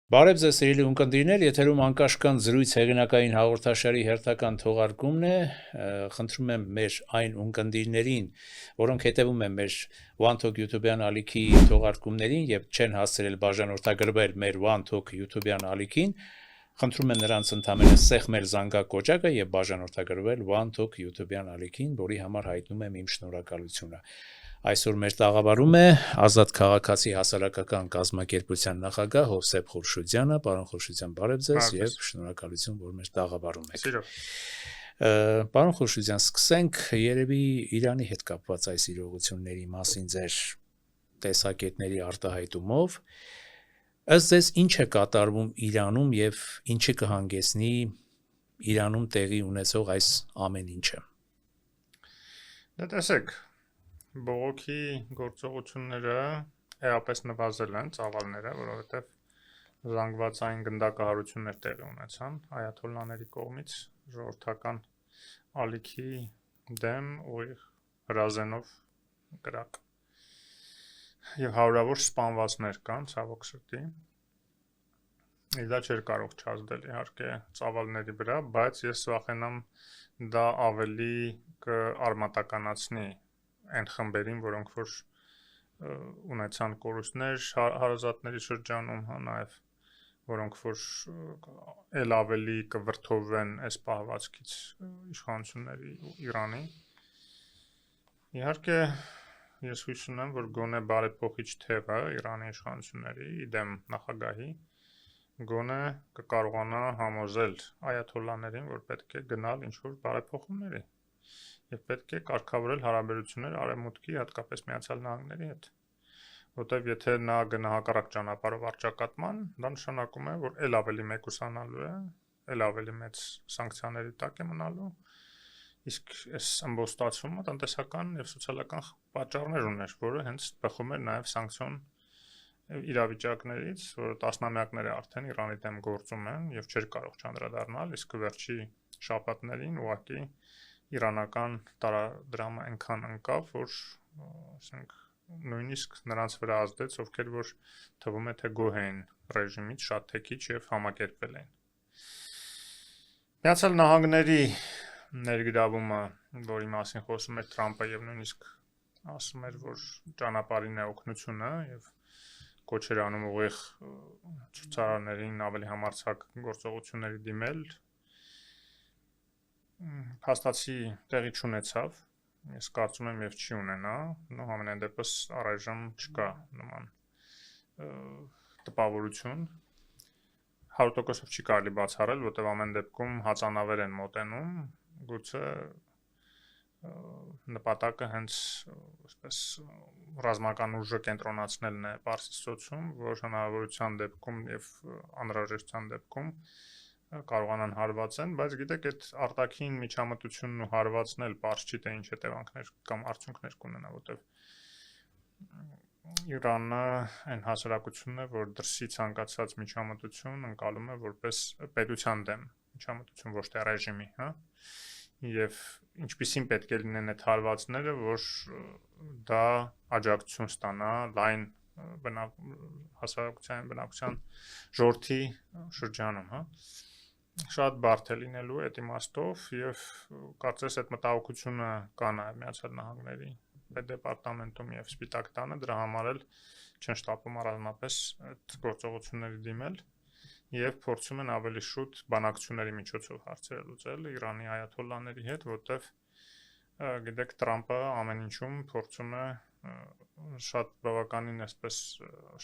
Բարև ձեզ սիրելի ունկնդիրներ, եթերում անկաշկանդ զրույց հեղինակային հաղորդաշարի հերթական թողարկումն է, խնդրում եմ մեր այն ունկնդիրներին, որոնք հետևում են մեր One Talk YouTube-յան ալիքի թողարկումներին եւ չեն հասցրել բաժանորդագրվել մեր One Talk YouTube-յան ալիքին, խնդրում եմ նրանց ընդհանրապես սեղմել զանգակոճակը եւ բաժանորդագրվել One Talk YouTube-յան ալիքին, որի համար հայտնում եմ իմ շնորհակալությունը։ Այսօր մեր տաղավարում է Ազատ քաղաքացի հասարակական կազմակերպության նախագահ Հովսեփ Խուրշուդյանը, պարոն Խուրշուդյան, բարև ձեզ եւ շնորհակալություն, որ մեր տաղավարում եք։ Պարոն Խուրշուդյան, սկսենք երևի Իրանի հետ կապված այս իրողությունների մասին ձեր տեսակետների արտահայտումով։ Ըստ ձեզ ինչ է կատարվում Իրանում եւ ինչը կհանգեցնի Իրանում տեղի ունեցող այս ամեն ինչը։ Դե տեսեք, բողոքի գործողությունները էապես նվազել են ծավալները, որովհետև զանգվածային գնդակահարություններ տեղի ունեցան այաթոլլաների կողմից ժողովրդական ալիքի դեմ ուղիղ հրազենով կրակ եւ հարյուրավոր սպանվածներ կան ցավոք սրտի։ Դա չէր կարող չազդել իհարկե ծավալների վրա, բայց ես վախենամ դա ավելի կարմատականացնի այն խմբերին, որոնք որ ունեցան կորուստներ հարազատների շրջանում, նաև որոնք որ էլ ավելի կվրթովվեն այս պահվածքից իշխանությունների Իրանի։ Իհարկե ես հույս ունեմ, որ գոնե բարեփոխիչ թևը Իրանի իշխանությունների իդեմ նախագահի գոնե կկարողանա համոզել այաթոլլաներին, որ պետք է գնալ ինչ-որ բարեփոխումների եւ պետք է կարգավորել հարաբերություններ Արևմուտքի, հատկապես Միացյալ Նահանգների հետ, որտեղ եթե նա գնա հակառակ ճանապարհով առճակատման, դա նշանակում է, որ ել ավելի մեկուսանալու է, ել ավելի մեծ սանկցիաների տակ է մնալու, իսկ այս ըմբոստացումը տնտեսական եւ սոցիալական պատճառներ ուներ, որը հենց բխում էր նաեւ սանկցիոն իրավիճակներից, որը տասնամյակներ է արդեն Իրանի դեմ գործում են եւ չէր կարող չանդրադառնալ, իսկ վերջի շաբաթներին ուղղակի իրանական տարադրամը այնքան ընկավ, որ ասենք նույնիսկ նրանց վրա ազդեց, ովքեր որ թվում է թե գոհ էին ռեժիմից շատ թեքիչ եւ համակերպվել են։ Միացյալ Նահանգների ներգրավումը, որի մասին խոսում էր Թրամփը եւ նույնիսկ ասում էր, որ ճանապարհին է օգնությունը եւ կոչեր անում ուղիղ ցուցարարներին ավելի համարձակ գործողությունների դիմել, փաստացի տեղի չունեցավ, ես կարծում եմ եւ չի ունենա, համենայն դեպս առայժմ չկա նման տպավորություն, 100%-ով չի կարելի բացառել, որտեղ ամեն դեպքում հացանավեր են մոտենում, գուցե նպատակը հենց այսպես ռազմական ուժը կենտրոնացնելն է Պարսից ծոցում, որ հնարավորության դեպքում եւ անհրաժեշտության դեպքում կարողանան հարվածեն, բայց գիտեք, այդ արտաքին միջամտությունն ու հարվածն էլ պարզ չի թե ինչ հետևանքներ կամ արդյունքներ կունենա, որտեղ Իրանը այն հասարակությունն է, որ դրսի ցանկացած միջամտություն ընկալում է որպես պետության դեմ միջամտություն, ոչ թե ռեժիմի, հա, եւ ինչպիսին պետք է լինեն այդ հարվածները, որ դա աջակցություն ստանա լայն հասարակության բնակության ժողովրդի շրջանում, հա, շատ բարդ է լինելու այդ իմաստով եւ կարծես այդ մտահոգությունը կա նաեւ Միացյալ Նահանգների պետդեպարտամենտում եւ Սպիտակ տանը, դրա համար էլ չեն շտապում առանձնապես այդ գործողությունների դիմել եւ փորձում են ավելի շուտ բանակցությունների միջոցով հարցերը լուծել Իրանի այաթոլլաների հետ, որտեղ գիտեք Թրամփը ամեն ինչում փորձում է շատ բավականին այսպես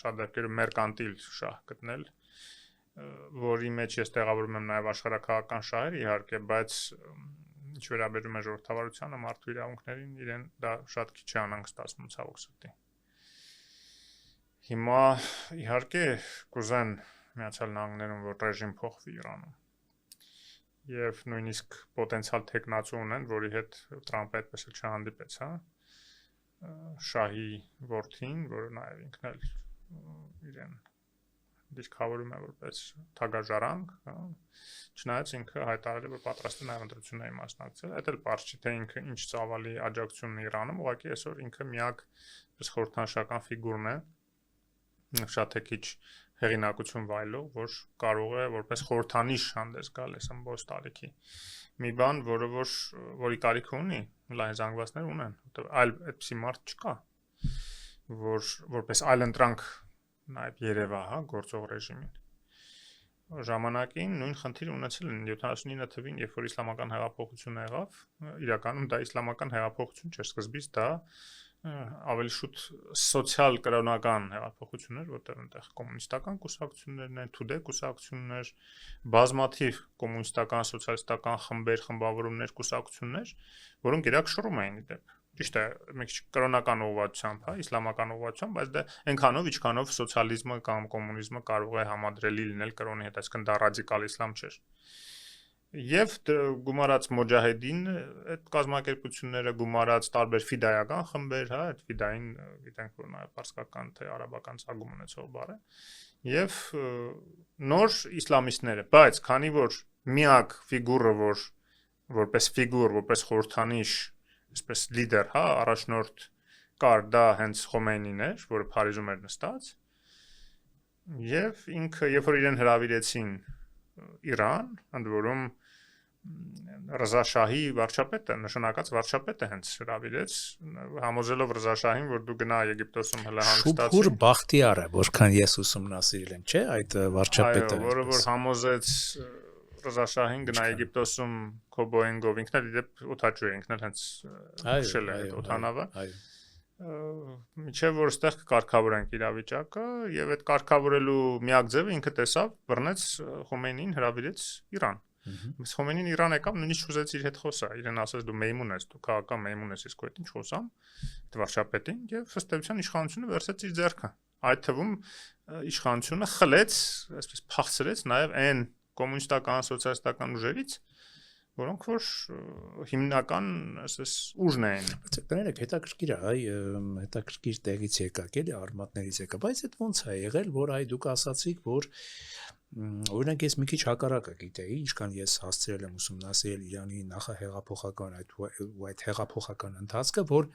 շատ դեպքերում մերկանտիլ շահ գտնել, որի մեջ ես տեղավորում եմ նաեւ աշխարհակահաղական շահեր իհարկե, բայց ինչ վերաբերում է ժողովրդավարությանը, մարդու իրավունքներին, իրեն դա շատ քիչ է անհանգստացնում ցավոք սրտի։ Հիմա իհարկե կուզեն Միացյալ Նահանգներում, որ ռեժիմ փոխվի Իրանում։ Եվ նույնիսկ պոտենցիալ տեխնացու ունեն, որի հետ Թրամփը այդպես էլ չհանդիպեց, հա։ Շահի որդին, որը նաև ինքն էլ իրեն դիրքավորում է որպես թագաժարանք, հա, չնայած ինքը հայտարարել է, որ պատրաստ է նաև ընտրությունների մասնակցել, այդ էլ պարզ չի, թե ինքը ինչ ծավալի աջակցություն ունի Իրանում, ուղղակի այսօր ինքը միակ խորհրդանշական ֆիգուրն է, շատ է քիչ հեղինակություն վայելող, որ կարող է որպես խորհրդանիշ հանդես գալ այս ամբողջ տարիքի մի բան, որի կարիք ունի, լայն զանգվածներ ունեն, որտեղ այլ այդպիսի մարդ չկա, որպես այլ ընտրանք նաև երևա, հա, գործող ռեժիմին։ Ժամանակին նույն խնդիր ունեցել են 79 թվին, երբ որ իսլամական հեղափոխությունը եղավ, իրականում դա իսլամական հեղափոխություն չէր, սկզբից դա ավելի շուտ սոցիալ կրոնական հեղափոխություն էր, որտեղ այնտեղ կոմունիստական կուսակցություններն են, թուդե կուսակցություններ, բազմաթիվ կոմունիստական, սոցիալիստական խմբեր, խմբավորումներ, կուսակցություններ, որոնք իրար շռում էին իդեպ։ Ճիշտ է, մի քիչ կրոնական ուղղվածությամբ, հա, իսլամական ուղղվածությամբ, բայց դա այնքանով, ինչքանով սոցիալիզմը կամ կոմունիզմը կարող է համադրելի լինել կրոնի հետ, այսինքն դա ռադիկալ իսլամ չէր։ Եվ գումարած մոջահեդին այդ կազմակերպությունները գումարած տարբեր ֆիդայական խմբեր, հա, այդ ֆիդային գիտենք որ նաև պարսկական թե արաբական ծագում ունեցող բառ է, եւ նոր իսլամիստները, բայց քանի որ միակ ֆիգուրը, որպես ֆիգուր, որպես խորհրդանիշ, այսպես լիդեր, հա, առաջնորդ կար, դա հենց Խոմեյնին էր, որը Փարիզում էր նստած, եւ ինքը երբ որ իրեն հրավիրեցին Իրան, ընդ որում Ռզա Շահի վարչապետը, նշանակած վարչապետը հենց հրավիրեց, համոզելով Ռզա Շահին, որ դու գնա Եգիպտոսում հələ հանգստացի։ Շուփուր Բախտիարը, որքան ես ուսումնասիրել եմ, չէ՞, այդ վարչապետը։ Այո, որը որ համոզեց Ռզա Շահին գնա Եգիպտոսում քո Բոինգով, ինքն էլ իդեպ օթաչու է, ինքն էլ հենց քշել է այդ օթանավը։ Միջև որ այստեղ կարգավորենք իրավիճակը եւ այդ կարգավորելու միակ ձևը ինքը տեսավ, բռնեց Խոմեյնին, հրավիրեց Իրան։ Բայց Խոմեյնին Իրան եկավ, նույնիսկ ուզեց իր հետ խոսա, իրեն ասաց դու մեյմուն ես, դու քաղաքական մեյմուն ես, իսկ այդ ինչ խոսամ, այդ վարչապետին եւ ըստ էության իշխանությունը վերցրեց իր ձեռքը։ Այդ թվում իշխանությունը խլեց, այսպես փախցրեց նաեւ այն կոմունիստական, սոցիալիստական ուժերից, որոնք որ հիմնական, ասես, ուժն են։ Բայց կներեք, հետաքրքիր է, այ հետաքրքիր տեղից եկակ, էլի արմատներից եկա, բայց այդ ոնց է եղել, որ այ դուք ասացիք, որ օրինակ ես մի քիչ հակառակը գիտեի, ինչքան ես հասցրել եմ ուսումնասիրել Իրանի նախահեղափոխական այդ հեղափոխական ընթացքը, որ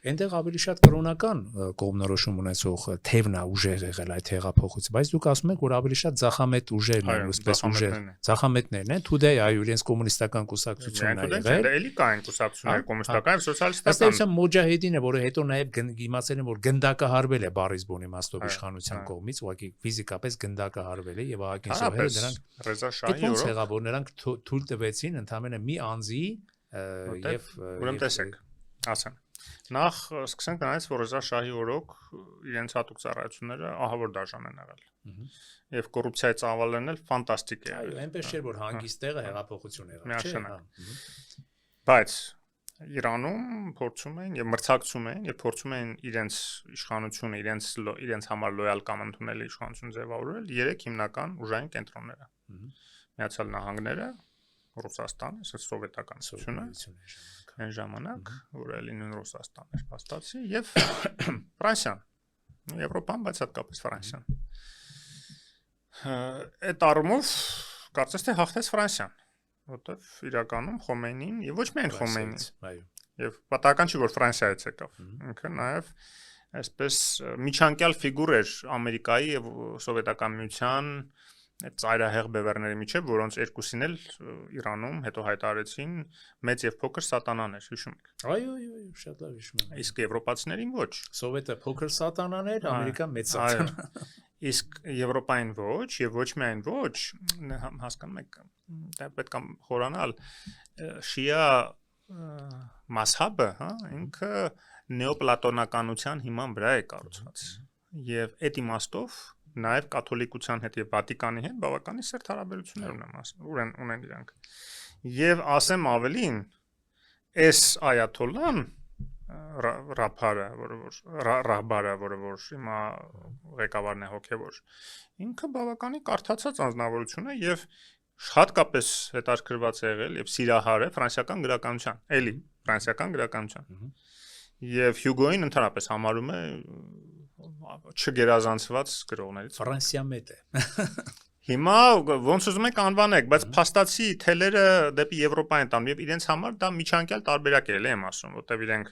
այնտեղ ավելի շատ կրոնական կողմնորոշում ունեցող թևն է ուժեր եղել այդ հեղափոխությունից, բայց դուք ասում եք, որ ավելի շատ ձախամետ ուժերն են, ուսպես ուժեր, ձախամետներն են, թուդե այ իրենց կոմունիստական կուսակցությունն է եղել։ Դա էլի կային կուսակցություններ, կոմունիստական եւ սոցիալիստական։ Ըստ մոջահեդինը, որը հետո նաեւ իմացել են, որ գնդակահարվել է բառիզբոն իմաստով իշխանության կողմից, ուղղակի ֆիզիկապես գնդակահարվել է եւ ահագին սոհերը նրանք Ռեզա Շահի օրոք եղավ, որ նրանք թույլ տվեցին ընդամենը մի անձի եւ ուրեմն տեսեք, ասեմ Նախ սկսենք նրանից, որ Ռեզա Շահի օրոք իրենց հատուկ ծառայությունները ահավոր դաժան են եղել։ Եվ կոռուպցիայի ծավալներն էլ ֆանտաստիկ է։ Այո, այնպես չէր, որ հանգիստ տեղը հեղափոխություն եղավ, չէ՞։ Բայց Իրանում փորձում են եւ մրցակցում են եւ փորձում են իրենց իշխանությունը, իրենց համար լոյալ կամ ընդունելի իշխանություն ձևավորել 3 հիմնական ուժային կենտրոնները։ Միացյալ Նահանգները, Ռուսաստանը, սովետականությունը այն ժամանակ, որ էլի նույն Ռուսաստանն էր փաստացի, եւ Ֆրանսիան, Եվրոպան, բայց հատկապես Ֆրանսիան։ Այդ առումով կարծես թե հաղթեց Ֆրանսիան, որտեղ իրականում Խոմեյնին եւ ոչ միայն Խոմեյնին, այո, եւ պատահական չի, որ Ֆրանսիայից եկավ, ինքը նաեւ այսպես միջանկյալ ֆիգուր էր Ամերիկայի եւ Սովետական միության այդ ծայրահեղ բևեռների միջև, որոնց երկուսին էլ Իրանում հետո հայտարարեցին մեծ եւ փոքր սատանաներ, հիշում եք։ Այո, շատ լավ հիշում եմ։ Իսկ եվրոպացիներին ոչ։ Սովետը փոքր սատանաներ, Ամերիկան մեծ սատանա։ Իսկ Եվրոպային ոչ եւ ոչ միայն ոչ, հասկանում եք, դա պետք է խորանալ, շիա մազհաբը, հա, ինքը նեոպլատոնականության հիման վրա է կառուցված։ Եվ այդ իմաստով նաև կաթոլիկության հետ եւ Վատիկանի հետ բավականին սերտ հարաբերություններ ունեն իրանք։ Եվ ասեմ ավելին, այս այաթոլլան Ռահբարը, որը որ հիմա ղեկավարն է հոգևոր, ինքը բավականին կարդացած անձնավորություն է եւ հատկապես հետաքրքրված է եղել եւ սիրահար է ֆրանսիական գրականության, էլի ֆրանսիական գրականության։ Եվ Հյուգոին ընդհանրապես համարում է չգերազանցված գրողներից։ Ֆրանսիա մետ է։ Հիմա ոնց ուզում եք անվանեք, բայց փաստացի թելերը դեպի Եվրոպա են տանում եւ իրենց համար դա միջանկյալ տարբերակ է, եմ ասում, որտեւ իրենք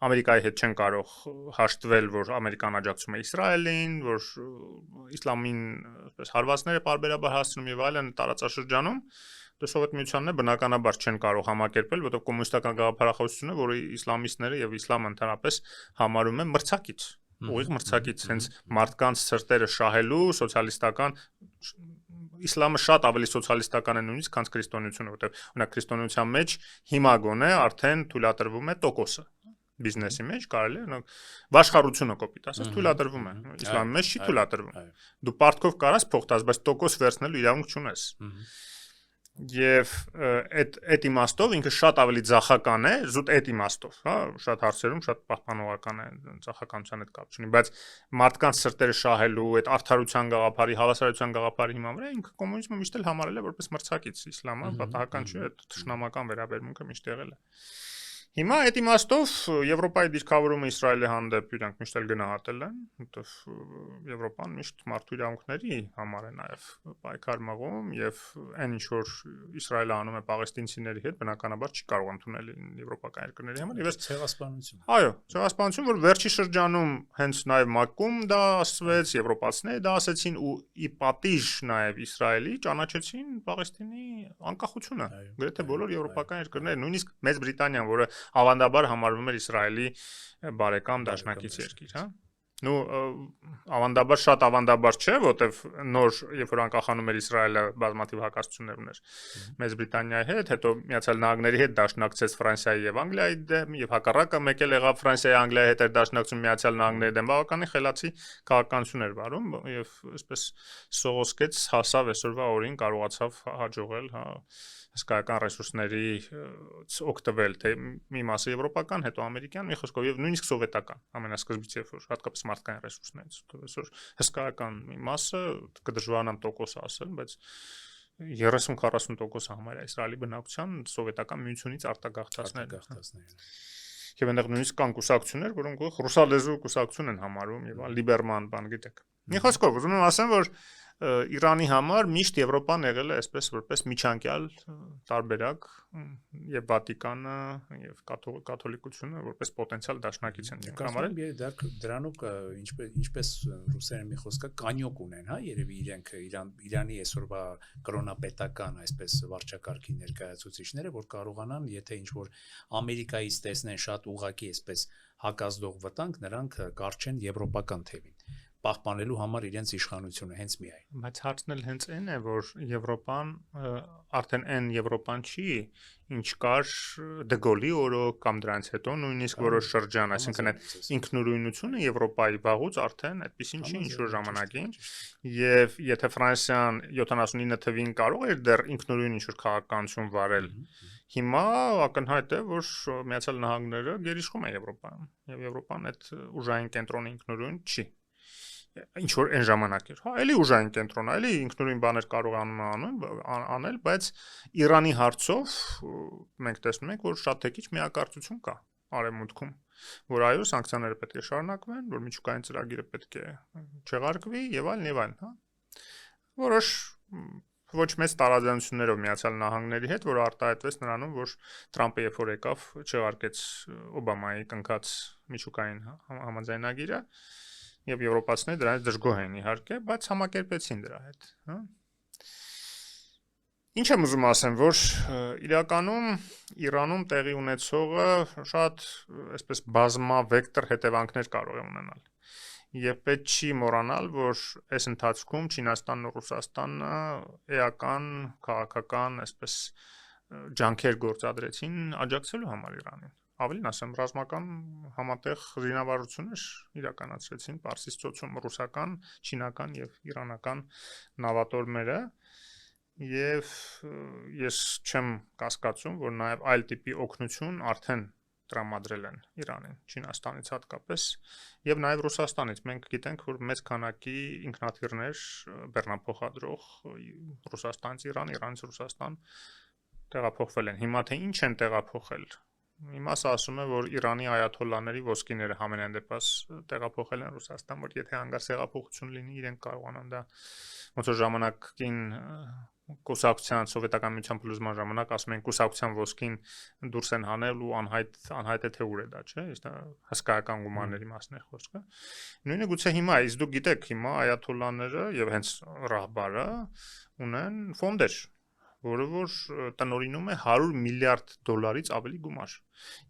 Ամերիկայի հետ չեն կարող հաշտվել, որ Ամերիկան աջակցում է Իսրայելին, որ իսլամին այսպես հարվածները պարբերաբար հասցնում եւ այլն տարածաշրջանում, դե Սովետ միությանն է բնականաբար չեն կարող համակերպել, որտեւ կոմունիստական գաղափարախոսությունը, որը իսլամիստները եւ իսլամը ընդհանրապես համարում են մրցակից, ուղիղ մրցակից, հենց մարդկանց սրտերը շահելու սոցիալիստական իսլամը շատ ավելի սոցիալիստական է նույնիսկ, քան քրիստոնեությունը, որտեղ օրինակ քրիստոնեության մեջ հիմա գոնե արդեն թույլատրվում է տոկոսը բիզնեսի մեջ կարելի է վաշխառությունը կոպիտ ասած թույլատրվում է, իսլամի մեջ չի թույլատրվում։ Դու պարտքով կարաս փող տաս, բայց տոկոս վերցնելու իրավունք չունես։ Եվ այդ իմաստով ինքը շատ ավելի ձախական է, զուտ այդ իմաստով, հա, շատ հարցերում շատ պահպանողական է ձախականության հետ կապ չունի, բայց մարդկանց սրտերը շահելու, այդ արդարության գաղափարի, հավասարության գաղափարի հիման վրա ինքը կոմունիզմը միշտ էլ համարել է որպես մրցակից իսլամը, պատահական չէ, այդ թշնամական վերաբերմունքը միշտ եղել է։ Հիմա այդ իմաստով Եվրոպայի դիրքավորումը Իսրայելի հանդեպ իրանք միշտ էլ գնահատել են, որտեղ Եվրոպան միշտ մարդու իրավունքների համար է նաև պայքար մղում եւ այն ինչ որ Իսրայելը անում է պաղեստինցիների հետ, բնականաբար չի կարող ընդունել եվրոպական երկրների համար եւ ցեղասպանություն։ Այո, ցեղասպանություն, որ վերջի շրջանում հենց նաև ՄԱԿ-ում դա ասվեց, եվրոպացիները դա ասեցին ու ի պատիժ նաև Իսրայելի ճանաչեցին Պաղեստինի անկախությունը։ Գրեթե բոլոր եվրոպական երկրները, նույնիսկ Մեծ Բրիտանիան, որը ավանդաբար համարվում էր Իսրայելի բարեկամ դաշնակից երկիր, հա։ Նու ավանդաբար շատ ավանդաբար չէ, որտեվ նոր երբ որ անկախանում էր Իսրայելը բազմաթիվ հակասություններ ուներ Մեծ Բրիտանիայի հետ, հետո Միացյալ Նահանգների հետ դաշնակցեց Ֆրանսիայի եւ Անգլիայի դեմ եւ հակառակը մեկ էլ եղավ Ֆրանսիայի Անգլիայի հետ էր դաշնակցում Միացյալ Նահանգների դեմ, բավականին խելացի քաղաքականություն էր վարում եւ այսպես սողոսկեց հասավ այսօրվա օրին կարողացավ հաջողել, հա, հսկայական ռեսուրսների օգտվել, թե մի մասը եվրոպական, հետո ամերիկյան, մի խոսքով եւ նույնիսկ սովետական, ամենասկզբից երբ որ հատկապես մարդկային ռեսուրսներից, այսօր հսկայական մի մասը կդժվարանամ տոկոս ասել, բայց 30-40% համարյա Իսրայելի բնակության սովետական միությունից արտագաղթածներ։ Եվ այնտեղ նույնիսկ կան կուսակցություններ, որոնք ռուսալեզու կուսակցություն են համարում եւ Լիբերման բան գիտեք։ Մի խոսքով ուզում եմ ասեմ, որ Իրանի համար միշտ Եվրոպան եղել է այսպես որպես միջանկյալ տարբերակ եւ Վատիկանը եւ կաթոլիկությունը որպես պոտենցիալ դաշնակից են համարել։ Դրանով ինչպես ռուսերեն մի խոսք կա, կանյոկ ունեն, հա, երևի իրենք Իրանի այսօրվա կրոնապետական այսպես վարչակարգի ներկայացուցիչները, որ կարողանան, եթե ինչ որ Ամերիկայից տեսնեն շատ ուղղակի այսպես հակազդող վտանգ, նրանք կարճեն եվրոպական թևին պահպանելու համար իրենց իշխանությունը հենց միայն։ Բայց հարցն էլ հենց այն է, որ Եվրոպան արդեն այն Եվրոպան չի, ինչ կար Դեգոլի օրոք կամ դրանից հետո նույնիսկ որոշ շրջան, այսինքն այդ ինքնուրույնությունը Եվրոպայի վաղուց արդեն այդպեսին չի ինչ որ ժամանակին, եւ եթե Ֆրանսիան 79 թվին կարող էր դեռ ինքնուրույն ինչ որ քաղաքականություն վարել, հիմա ակնհայտ է, որ Միացյալ Նահանգները գերիշխում է Եվրոպայում, եւ Եվրոպան այդ ուժային կենտրոնի ինքնուրույն չի։ Ինչ որ այն ժամանակ էր, հա, էլի ուժային կենտրոն, էլի ինքնուրույն բաներ կարողանում անել, բայց Իրանի հարցով մենք տեսնում ենք, որ շատ թեքիչ միակարծություն կա արևմուտքում, որ այո, սանկցիաները պետք է շարունակվեն, որ միջուկային ծրագիրը պետք է չեղարկվի եւ այլն, հա։ Որոշ ոչ մեծ տարաձայնություններով Միացյալ Նահանգների հետ, որ արտահայտվեց նրանում, որ Թրամփը երբ որ եկավ, չեղարկեց Օբամայի կնքած միջուկային համաձայնագիրը, եւ եվրոպացիները դրանից դժգոհ են իհարկե, բայց համակերպեցին դրա հետ, հա։ Ինչ եմ ուզում ասեմ, որ իրականում Իրանում տեղի ունեցողը շատ այսպես բազմավեկտոր հետևանքներ կարող է ունենալ։ Եվ պետք չի մոռանալ, որ այս ընթացքում Չինաստանն ու Ռուսաստանը էական, քաղաքական, այսպես ջանքեր գործադրեցին աջակցելու համար Իրանին։ Ավելին ասեմ, ռազմական համատեղ զինավարություններ իրականացրեցին Պարսից ծոցում ռուսական, չինական եւ իրանական նավատորմերը եւ ես չեմ կասկածում, որ նաեւ այլ տիպի օգնություն արդեն տրամադրել են Իրանին, Չինաստանից հատկապես եւ նաեւ Ռուսաստանից։ Մենք գիտենք, որ մեծ քանակի ինքնաթիռներ բեռնափոխադրող Ռուսաստանից Իրան, Իրանից Ռուսաստան տեղափոխվել են։ Հիմա թե ինչ են տեղափոխել Իմաս ասում է, որ Իրանի այաթոլլաների ոսկիները համենայն դեպս տեղափոխել են Ռուսաստան, որ եթե հանգարց հեղափոխություն լինի, իրենք կարողանան դա ոնց որ ժամանակին կուսակցության սովետական միության փլուզման ժամանակ ասում են կուսակցության ոսկին դուրս են հանել ու անհայտ է թե ուր է դա, չէ՞, իսկ հսկայական գումարների մասն է խոսքը։ Նույնը գուցե հիմա, իսկ դուք գիտեք, հիմա այաթոլլաները եւ հենց ռահբարը ունեն ֆոնդեր, որը որ տնօրինում է $100 միլիարդ ավելի գումար։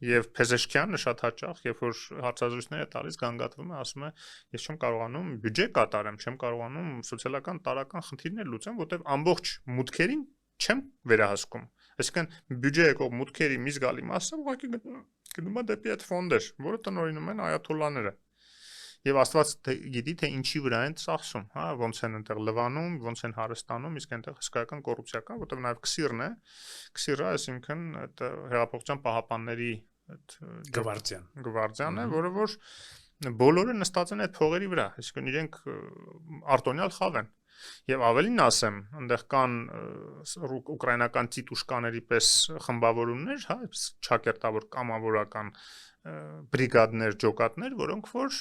Եվ Փեզեշքյանը շատ հաճախ, երբ որ հարցազրույցներ է տալիս, գանգատվում է, ասում է, ես չեմ կարողանում բյուջե կատարեմ, չեմ կարողանում սոցիալական տարրական խնդիրներ լուծեմ, որտեղ ամբողջ մուտքերին չեմ վերահսկում։ Այսինքն բյուջե եկող մուտքերի մի զգալի մասը ուղղակի գնում է դեպի այդ ֆոնդեր, որը տնօրինում են այաթոլլաները։ Եվ Աստված գիտի թե ինչի վրա են ծախսում, հա, ոնց են այնտեղ լվանում, ոնց են հարստանում, իսկ այնտեղ հսկայական կոռուպցիա կա, որտեղ նաև քսիրն է, քսիրը, այսինքն այդ հեղափոխության պահապանների այդ գվարդիան է, որը որ բոլորը նստած են այդ փողերի վրա, այսինքն իրենք արտոնյալ խավ են։ Եվ ավելին ասեմ, այնտեղ կան ուկրաինական տիտուշկաների պես խմբավորումներ, հա, չակերտավոր կամավորական բրիգադներ, ջոկատներ, որոնք որ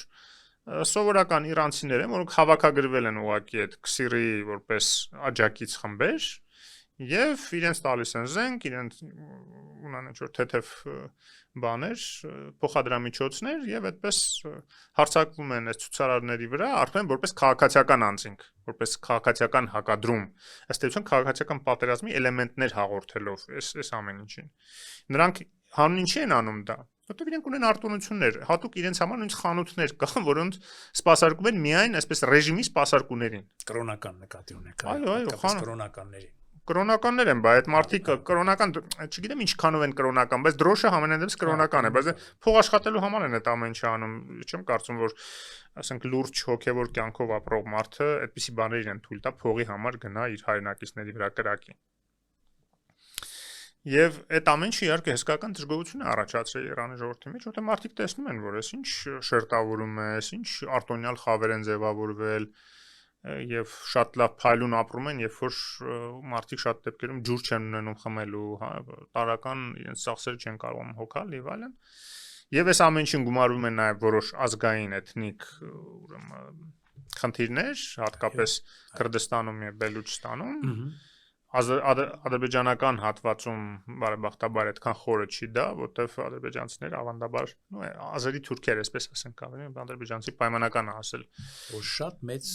սովորական իրանցիներ են, որոնք հավաքագրվել են ուղղակի այդ քսիրի որպես աջակից խմբեր եւ իրենց տալիս են զենք, իրենց ունեն ինչ-որ թեթև բաներ, փոխադրամիջոցներ եւ այդպես հարցակվում են այս ցուցարարների վրա, արդեն որպես քաղաքացիական անձինք, որպես քաղաքացիական հակադրում, ըստ էության քաղաքացիական պատերազմի էլեմենտներ հաղորդելով այս ամեն ինչին։ Նրանք հանուն ինչի են անում դա։ Որտեղ իրենք ունեն արտոնություններ, հատուկ իրենց համար նույնիսկ խանութներ կան, որոնց սպասարկում են միայն այսպես ռեժիմի սպասարկուներին։ Կրոնական նկատի ունեք, այո, կրոնականների։ Կրոնականներ են, բայց այդ մարդիկ կրոնական, չգիտեմ ինչքանով են կրոնական, բայց դրոշը համենայն դեպս կրոնական է, բայց փող աշխատելու համար են այդ ամեն ինչը անում։ Չեմ կարծում, որ ասենք լուրջ հոգևոր կյանքով ապրող մարդը այդպիսի բաներ են թույլ տա փողի համար գնա իր հայրենակիցների վրա կրակի։ Եվ այդ ամեն ինչը իհարկե հսկայական դժգոհություն է առաջացրել Իրանի ժողովրդի մեջ, որտեղ մարդիկ տեսնում են, որ այս ինչ շերտավորում է, ինչ արտոնյալ խավեր են ձևավորվել եւ շատ լավ փայլուն ապրում են, երբ որ մարդիկ շատ դեպքերում ջուր չեն ունենում խմելու, հա, տարական իրենց ծախսերը չեն կարողանում հոգալ եւ այլն։ Եվ այս ամեն ինչին գումարվում են նաեւ որոշ ազգային էթնիկ, ուրեմն խնդիրներ, հատկապես Քրդստանում եւ Բելուչստանում։ Ադրբեջանական հատվածում բարեբախտաբար այդքան խորը չի դա, որտեվ ադրբեջանցիները ավանդաբար, ազերի թուրքեր, այսպես ասենք, ավելի ադրբեջանցի պայմանական ասել, որ շատ մեծ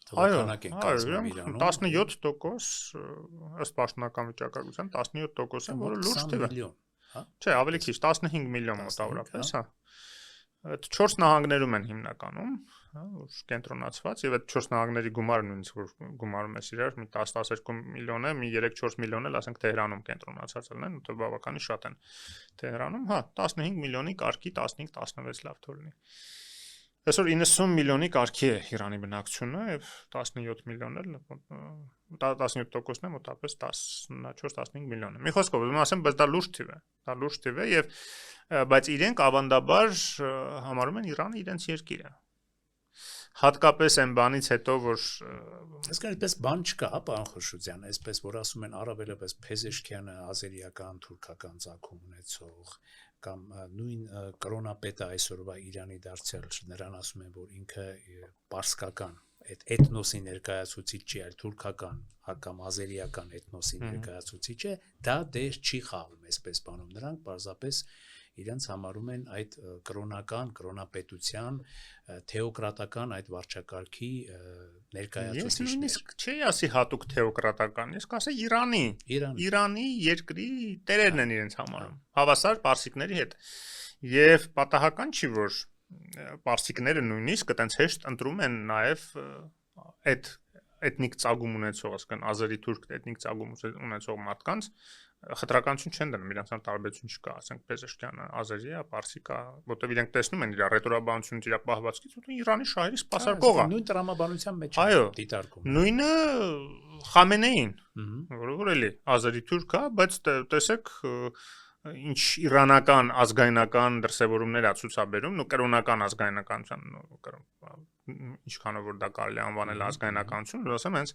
թվականակ են կազմում Իրանում։ 17% ըստ պաշտոնական վիճակագրության 17% են, որը լուրջ թիվ է։ Չէ, ավելի քիչ, 15 միլիոն մոտավորապես, հա։ Այդ 4 նահանգներում են հիմնականում, հա, որ կենտրոնացված եւ այդ 4 նահանգների գումարը նույնիսկ որ գումարում է իրար, մի 10-12 միլիոն է, մի 3-4 միլիոն էլ ասենք Թեհրանում կենտրոնացած են, ու բավականին շատ են Թեհրանում, հա, 15 միլիոնի կարգի 15-16 լավ թող լինի։ Այսօր 90 միլիոնի կարգի է Իրանի բնակչությունը եւ 17 միլիոնն էլ 17%-ն է մոտավորապես 14-15 միլիոն է։ Մի խոսքով ուզում ասեմ, բայց դա լուրջ թիվ է։ Դա լուրջ թիվ է եւ բայց իրենք ավանդաբար համարում են Իրանը իրենց երկիրը։ Հատկապես այն բանից հետո, որ այսքան այդպես բան չկա, հա, պարոն Խոշոզյան, այսպես որ ասում են առավելապես Փեզեշքյանը ազերիական, թուրքական ծագում ունեցող կամ նույն կրոնապետը այսօրվա Իրանի դարձյալ նրան ասում են, որ ինքը պարսկական այդ էթնոսի ներկայացուցիչ չի, այլ թուրքական կամ ազերիական էթնոսի ներկայացուցիչ է, դա դեր չի խաղում այսպես բանում։ Նրանք պարզապես իրենց համարում են այդ կրոնական, կրոնապետության, թեոկրատական այդ վարչակարգի ներկայացուցիչներ։ Ես չի ասի հատուկ թեոկրատական, ես կասեի Իրանի երկրի տերերն են իրենց համարում, հավասար պարսիկների հետ։ Եվ պատահական չի, որ պարսիկները նույնիսկ այտենց հեշտ ընտրում են նաև այդ էթնիկ ծագում ունեցող, ասկան ազերի թուրք էթնիկ ծագում ունեցող մարդկանց խտրականություն չեն դնում, իրանց տարբերություն չկա, ասենք Փեզեշքյանը ազերի է, պարսիկ է, որտեղ իրենք տեսնում են իր ռետորաբանությունից, իր պահվածքից, որ Իրանի շահերի սպասարկող է։ Նույն տրամաբանության մեջ է դիտարկում։ Նույնը Խամենեին, որ էլի ազերի թուրք է, բայց տեսեք ինչ իրանական ազգայնական դրսևորումներ է ցուցաբերում, ու կրոնական ազգայնականության, ինչքանով որ դա կարելի անվանել ազգայնականություն, որ ասեմ, հենց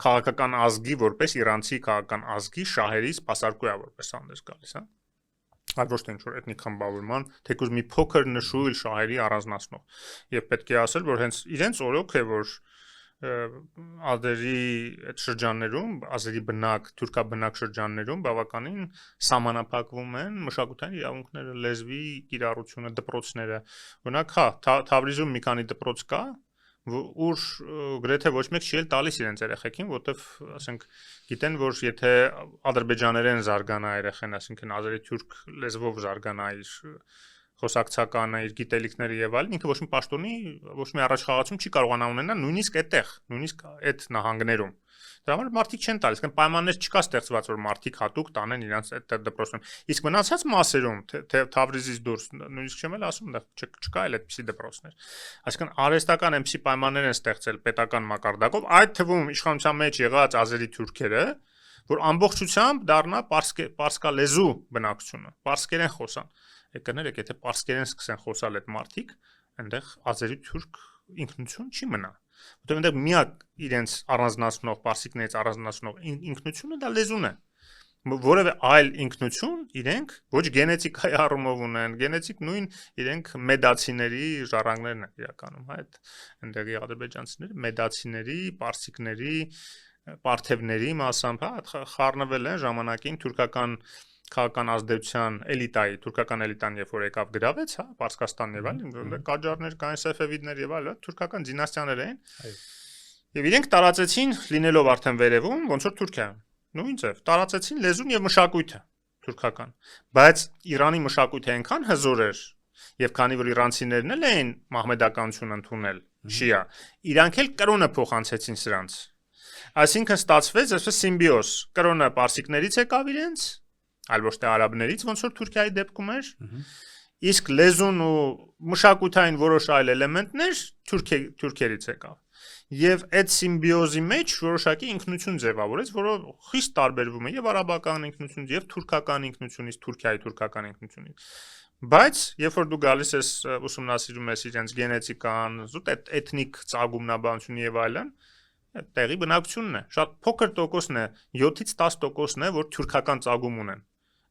քաղաքական ազգի որպես իրանցի քաղաքական ազգի շահերի սպասարկու է որպես հանդես գալիս, հա։ այլ ոչ թե ինչ-որ էթնիկ խմբավորման, թեկուզ մի փոքր նշույլ շահերի առանձնացնող։ Եվ պետք է ասել, որ հենց իրենց օրոք է, որ ազերի այդ շրջաններում, ազերի բնակ, թուրքաբնակ շրջաններում բավականին սահմանափակվում են մշակութային իրավունքները, լեզվի կիրառությունը, դպրոցները։ Օրինակ, Թավրիզում մի քանի դպրոց կա, ուր գրեթե ոչ մեկ չի էլ տալիս իրենց երեխեքին, որտեվ, ասենք, գիտեն, որ եթե ադրբեջաներեն զարգանա երեխան, այսինքն ազերի թուրք լեզվով զարգանա իր խոսակցականը, իր գիտելիքները եւ այլն, ինքը ոչ մի պաշտոնի, ոչ մի առաջխաղացում չի կարողանա ունենալ նույնիսկ այդտեղ, նույնիսկ այդ նահանգներում։ Դրա համար մարդիկ չեն տալիս, կան պայմաններ չկա ստեղծված, որ մարդիկ հատուկ տանեն իրենց այդ դպրոցում։ Իսկ մնացած մասերում, թե Թավրիզից դուրս, նույնիսկ չեմ էլ ասում, դա չկա էլ այդպիսի դպրոցներ։ Այսինքն արհեստական այնպիսի պայմաններ են ստեղծել պետական մակարդակով, այդ թվում իշխանության մեջ եղած ազերի թուրքերը, որ ամբողջությամբ դառնա պարսկալեզու բնակչությունը, պարսկերեն խոսան։ Եկներեք, եթե պարսկերեն սկսեն խոսալ այդ մարդիկ, այնտեղ ազերի թուրք ինքնություն չի մնա։ Որտեղ այնտեղ միակ իրենց առանձնացնող, պարսիկներից առանձնացնող ինքնությունը դա լեզուն է։ Որևէ այլ ինքնություն իրենք ոչ գենետիկայի առումով ունեն, գենետիկ նույն իրենք մեդացիների ժառանգներն են իրականում, այդ այնտեղի ադրբեջանցիները մեդացիների, պարսիկների, պարթևների մասամբ, խառնվել են ժամանակին թուրքական քաղաքական ազդեցության էլիտայի, թուրքական էլիտան երբ որ եկավ գրավեց, Պարսկաստանն եւ այլն, Կաջարներ կային, Սեֆևիդներ եւ այլն, թուրքական դինաստիաներ էին։ Եվ իրենք տարածեցին, լինելով արդեն վերևում, ոնց որ Թուրքիայում, նույն ձև, տարածեցին լեզուն եւ մշակույթը թուրքական։ Բայց Իրանի մշակույթը այնքան հզոր էր, եւ քանի որ իրանցիներն էլ էին մահմեդականություն ընդունել, շիա, իրանք էլ կրոնը փոխանցեցին սրանց։ Այսինքն ստացվեց այսպես սիմբիոզ, կրոնը պարսիկներից եկավ իրենց, այլ ոչ թե արաբներից, ոնց որ Թուրքիայի դեպքում էր, իսկ լեզուն ու մշակութային որոշ այլ էլեմենտներ թուրքերից եկավ։ Եվ այդ սիմբիոզի մեջ որոշակի ինքնություն ձևավորեց, որը խիստ տարբերվում է եւ արաբական ինքնությունից, եւ թուրքական ինքնությունից, Թուրքիայի թուրքական ինքնությունից։ Բայց երբ որ դու գալիս ես ուսումնասիրում ես իրենց գենետիկան, զուտ էթնիկ ծագումնաբանություն եւ այլն, տեղի բնակչությունն է, շատ փոքր տոկոսն է, 7-ից 10%-ն է, որ թուրքական ծագում ունեն։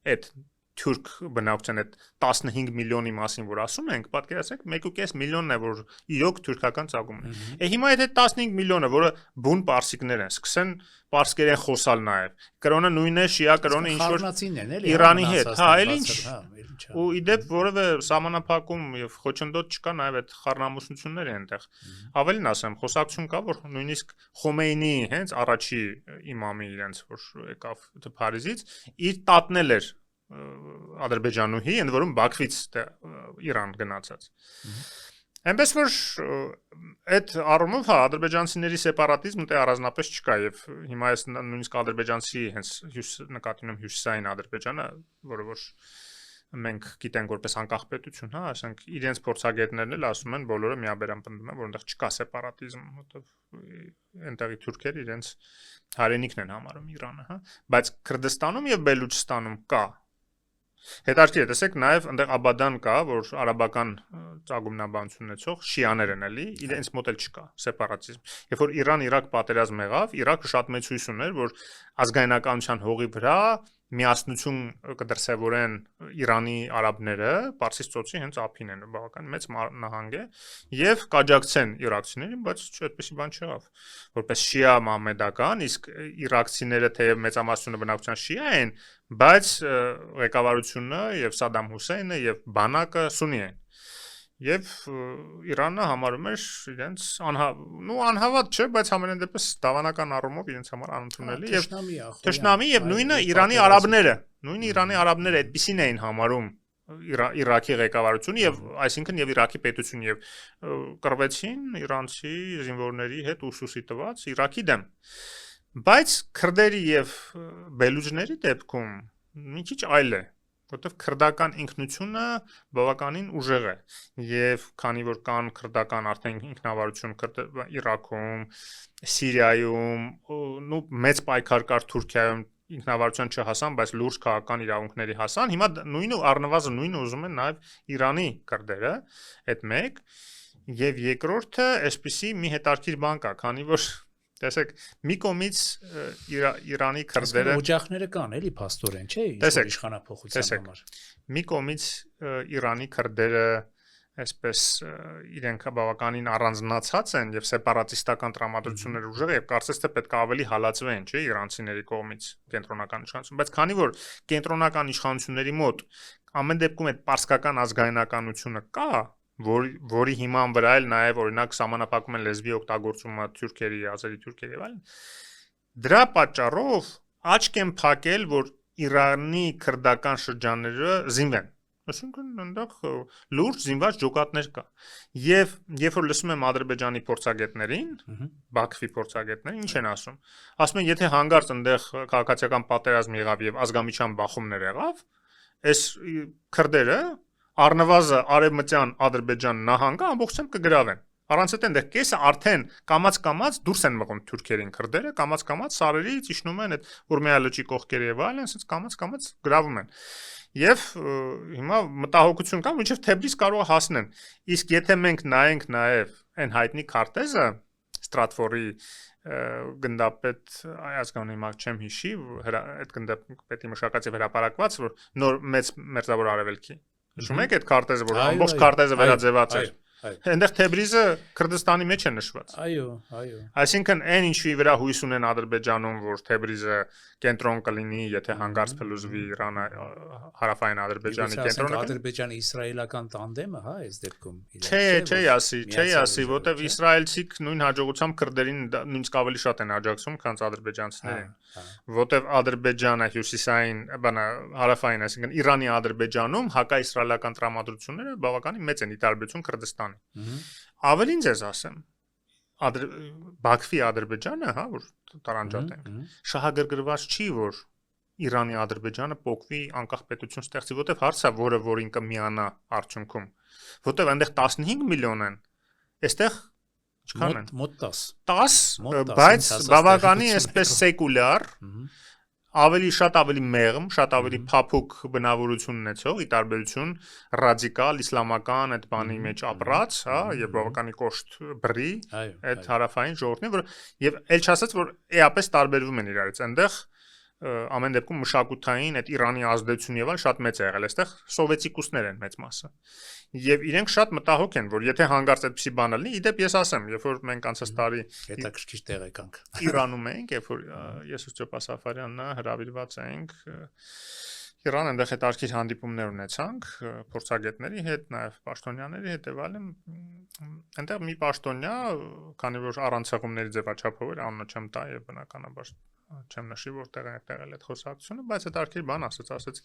Այդ թուրք բնակչության այդ 15 միլիոնի մասին որ ասում ենք, պատկերացրեք 1.5 միլիոնն է, որ իրոք թուրքական ծագում ունեն։ Հիմա այդ 15 միլիոնը, որը բուն պարսիկներ են, սկսեն պարսկերեն խոսալ նաև։ Կրոնը նույնն է, շիա կրոնը ինչ որ Իրանի հետ, էլ ինչ։ Ու իդեպ որևէ սահմանափակում եւ խոչընդոտ չկա, նաև այդ խառնամուսնություններ են այնտեղ։ Ավելին ասեմ, խոսակցություն կա, որ նույնիսկ Խոմեյնի հենց առաջի իմամի իրենց որ եկավ Փարիզից, իր տատնել էր Ադրբեջանուհի, ընդ որում Բաքվից Իրան գնացած։ Այնպես որ այդ առումով ադրբեջանցիների սեպարատիզմը դե առանձնապես չկա եւ հիմա ես նույնիսկ ադրբեջանցի հենց նկատի ունեմ հյուսիսային Ադրբեջանը, որը որ մենք գիտենք որպես անկախ պետություն, ասենք իրենց փորձագետներն էլ ասում են բոլորը միաբերան պնդում են, որ այնտեղ չկա սեպարատիզմ, որովհետեւ այնտեղի թուրքերը իրենց հայրենիքն են համարում Իրանը, բայց Քրդստանում եւ Բելուչստանում կա։ Հետարքի է, տեսեք, նաև այնտեղ Աբադան կա, որ արաբական ծագումնաբանություն ունեցող շիաներ են էլի, իրենց մոտ էլ չկա սեպարատիզմ։ Երբ որ Իրան-Իրաք պատերազմ եղավ, Իրաքը շատ մեծ հույս ուներ, որ ազգայնականության հողի վրա միասնություն կդրսևորեն Իրանի արաբները, Պարսից ծոցի հենց ափին են, բավական մեծ նահանգ է, եւ կաջակցեն իրաքցիներին, բայց այդպեսի բան չեղավ։ Որպես շիա մահմեդական, իսկ իրաքցիները թեև մեծամասնությունը բնակության շիա են, բայց ղեկավարությունը եւ Սադամ Հուսեյնը եւ բանակը սունի են։ Եվ Իրանը համարում էր իրենց անհավատ չէ, բայց համենայն դեպս դավանական առումով իրենց համար անընդունելի եւ թշնամի եւ նույնը Իրանի արաբները այդպեսին էին համարում Իրաքի ղեկավարությունը եւ այսինքն եւ Իրաքի պետությունը եւ կռվեցին իրանցի զինվորների հետ ուսուսի տված Իրաքի դեմ։ Բայց քրդերի եւ բելուջների դեպքում մի քիչ այլ է, որտեղ քրդական ինքնությունը բավականին ուժեղ է եւ քանի որ կան քրդական արդեն ինքնավարություն Իրաքում, Սիրիայում, ու մեծ պայքար կար Թուրքիայում ինքնավարության չհասան, բայց լուրջ քաղաքական իրավունքների հասան, հիմա նույնը առնվազն նույնը ուզում են նաեւ Իրանի քրդերը, այդ մեկ, եւ երկրորդը այսպիսի մի հետարքիր բան կա, քանի որ Տեսեք, մի կողմից Իրանի քրդերը օջախները կան, էլի փաստորեն, չէ՞, իշխանափոխության համար։ Մի կողմից Իրանի քրդերը այսպես իրենք բավականին առանձնացած են եւ սեպարատիստական տրամադրություններ ուժեղ եւ կարծես թե պետք է ավելի հալածվեն, չէ, իրանցիների կողմից կենտրոնական իշխանություն, բայց քանի որ կենտրոնական իշխանությունների մոտ ամեն դեպքում այդ պարսկական ազգայնականությունը կա, որի հիման վրա էլ նաեւ օրինակ սահմանափակում են լեզվի օգտագործումը թուրքերի, ազերի թուրքերի եւ այլն, դրա պատճառով աչք են փակել, որ Իրանի քրդական շրջանները զինվեն։ Այսինքն այնտեղ լուրջ զինված ջոկատներ կա։ Եվ երբ որ լսում եմ Ադրբեջանի փորձագետներին, Բաքվի փորձագետներին, ինչ են ասում։ Ասում են, եթե հանգարց այնտեղ քաղաքացիական պատերազմ եղավ եւ ազգամիջյան բախումներ եղավ, այս քրդերը առնվազն արևմտյան Ադրբեջան նահանգը ամբողջությամբ կգրավեն։ Առանց այդ այնտեղ կեսը արդեն կամած դուրս են մղում թուրքերին քրդերը, կամած սարերից իջնում են այդ Ուրմիա լճի կողքերը եւ այլն, ասենց կամած գրավում են։ Եվ հիմա մտահոգություն կա, մինչև Թեբրիզ կարող է հասնեն։ Իսկ եթե մենք նայենք նաեւ այն հայտնի քարտեզը Ստրատֆորի գնդապետ ազգանունի մակ չեմ հիշի, այդ գնդապետի մշակած եւ հրապարակված, որ նոր մեծ մերձավոր արևելքի։ Հիշում եք այդ քարտեզը, որ ամբողջ քարտեզը վերաձևած էր։ Այնտեղ Թեբրիզը Քրդստանի մեջ է նշված։ Այո։ Այսինքն այն ինչի վրա հույս ունեն Ադրբեջանում, որ Թեբրիզը կենտրոն կլինի, եթե հանգարց փլուզվի Իրանը հարավային Ադրբեջանի կենտրոնը։ Ադրբեջանի-իսրայելական տանդեմը, հա, այս դեպքում։ Չէ, ասի, որտեվ իսրայելցիք նույն հաջողությամբ քրդերին նույնիսկ ավելի շատ են աջակցում, քան ադրբեջանցիներին։ Որտեվ Ադրբեջանը հյուսիսային, հարավային, այսինքն Իրանի Ադրբեջանում հակաիսրայելական տրամադրությունները բավականին մեծ են ի տարբերություն Քրդստանի։ Ավելին ձեզ ասեմ, Բաքվի Ադրբեջանը, հա, որ տարանջատենք, շահագրգռված չի, որ Իրանի Ադրբեջանը փոխվի անկախ պետություն ստեղծի, որտեվ հարցը, որին կմիանա արդյունքում, որտեվ այնտեղ 15 միլիոն են, այստեղ ինչքան են? Մոտ 10, բայց բավականին այսպես սեկուլյար, շատ ավելի մեղմ, շատ ավելի փափուկ բնավորություն ունեցող, ի տարբերություն ռադիկալ իսլամական այդ բանի մեջ ապրած, հա, եւ բավականին կոշտ բռի այդ հարավային ժողովրդին, որ եւ ել չասած, որ էապես տարբերվում են իրարից, այնտեղ ամեն դեպքում մշակութային այդ Իրանի ազդեցությունը եւ այլ շատ մեծ է եղել, այստեղ սովետիկուսներ են մեծ մասը։ Եվ իրենք շատ մտահոգ են, որ եթե հանգարց այդպիսի բան լինի, իդեպ ես ասեմ, երբ որ մենք անցած տարի հետաքրքիր տեղ եկանք Իրանում էինք, երբ որ ես ու Ստեփան Սաֆարյանն հրավիրված էինք Իրան, այնտեղ հետաքրքիր հանդիպումներ ունեցանք փորձագետների հետ, նաեւ պաշտոնյաների հետ եւ այլն։ Այնտեղ մի պաշտոնյա, քանի որ առանցեղումների ձևաչափով էր, անունը չեմ տա եւ բնականաբար չեմ նշի որտեղ է տեղել այդ խոսակցությունը, բայց հետաքրքիր բան ասաց,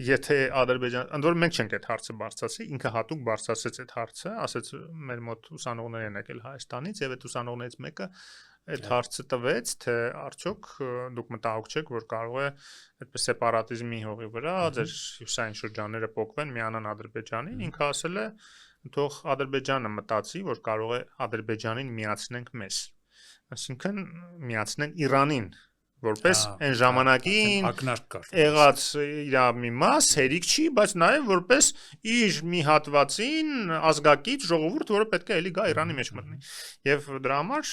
եթե Ադրբեջան, ընդ որում մենք չենք այդ հարցը բարձրացրի, ինքը հատուկ բարձրացրեց այդ հարցը, ասաց մեր մոտ ուսանողներ են եկել Հայաստանից եւ այդ ուսանողներից մեկը այդ հարցը տվեց, թե արդյոք դուք մտահոգ չեք, որ կարող է այդպես սեպարատիզմի հողի վրա ձեր հյուսային շրջանները փոխվեն, միանան Ադրբեջանին, ինքը ասել է, թող Ադրբեջանը մտածի, որ կարող է Ադրբեջանին միացնենք մեզ, այսինքն միացնեն Իրանին, որպես այն ժամանակին եղած իր մի մաս հերիք չի, բայց նաև որպես իր մի հատվածին ազգակից ժողովուրդ, որը պետք է էլի գա Իրանի մեջ մտնի։ Եվ դրա համար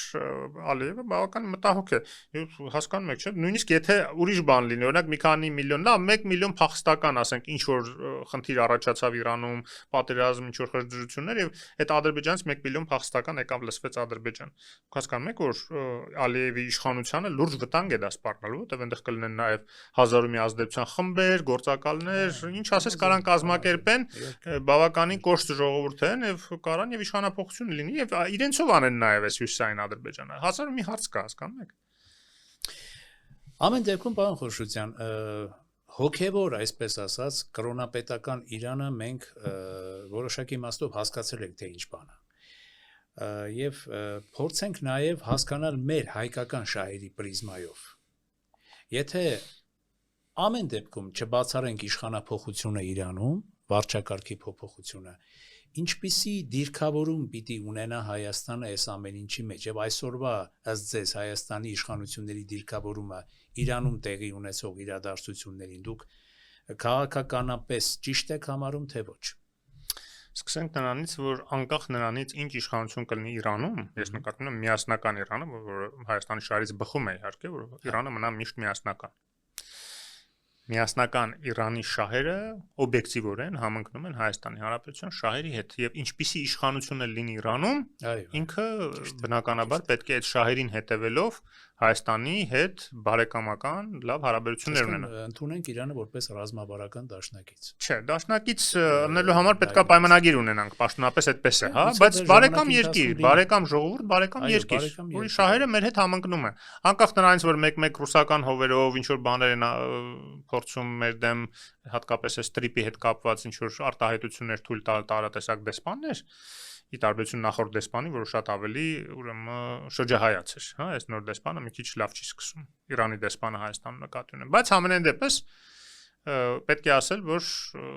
Ալիևը բավական մտահոգ է։ Եվ հասկանում եք, չէ՞, նույնիսկ եթե ուրիշ բան լինի, օրինակ մի քանի միլիոն, լավ, 1 միլիոն փախստական, ասենք, ինչ որ խնդիր առաջացավ Իրանում, պատերազմ, ինչ որ խժդժություններ եւ այդ Ադրբեջանից 1 միլիոն փախստական եկավ լսվեց Ադրբեջան։ Հասկանում եք, որ Ալիևի իշխանությանը լուրջ վտանգ է դա սպառնալու, որտեղ այնտեղ կլինեն նաև հազարու մի ազդեցության խմբեր, գործակալներ, ինչ ասես կարան կազմակերպեն, բավականին կոշտ ժողովուրդ են եւ կարան եւ իշխանապողություն լինի եւ իրենցով անեն նաև այս հյուսիսային Ադրբեջանը։ Հազարու մի հարց կա, հասկանում եք։ Ամեն դեպքում, պարոն Խորշուտյան, հոգեվոր, այսպես ասած, կրոնապետական Իրանը մենք որոշակի իմաստով հասկացել ենք, թե ինչ բան է։ Եվ փորձենք նաև հասկանալ մեր հայկական շահերի պրիզմայով։ Եթե ամեն դեպքում չբացառենք իշխանափոխությունը Իրանում, վարչակարգի փոփոխությունը, ինչպիսի դիրքավորում պիտի ունենա Հայաստանը այս ամեն ինչի մեջ, եւ այսօրվա ըստ ձեզ Հայաստանի իշխանությունների դիրքավորումը Իրանում տեղի ունեցող իրադարձություններին դուք քաղաքականապես ճիշտ եք համարում, թե ոչ։ Սկսենք նրանից, որ անկախ նրանից ինչ իշխանություն կլինի Իրանում, ես նկատում եմ միասնական Իրանը, որ Հայաստանի շահերից բխում է իհարկե, որ Իրանը մնա միշտ միասնական։ Միասնական Իրանի շահերը օբյեկտիվորեն համընկնում են Հայաստանի Հանրապետության շահերի հետ եւ ինչպիսի իշխանություն էլ լինի Իրանում, ինքը բնականաբար պետք է այդ շահերին հետևելով Հայաստանի հետ բարեկամական լավ հարաբերություններ ունենա։ Ընդունենք Իրանը որպես ռազմավարական դաշնակից։ Չէ, դաշնակից ընելու համար պետքա պայմանագիր ունենանք, պաշտոնապես այդպես է, հա, բայց բարեկամ երկիր, բարեկամ ժողովուրդ, բարեկամ երկիր, որի շահերը մեր հետ համընկնում են։ Անկախ նրանից, որ մեկ-մեկ ռուսական հովերով ինչ որ բաներ են փորձում մեր դեմ հատկապես է ստրիպի հետ կապված ինչ որ արտահայտություններ թույլ տալ տարատեսակ դեսպաններ, ի տարբերություն նախորդ դեսպանի, որը շատ ավելի ուրեմն շրջահայաց էր, հա, այս նոր դեսպանը մի քիչ լավ չի սկսում Իրանի դեսպանը Հայաստանում նկատի ունեմ, բայց ամենայն դեպս պետք է ասել, որ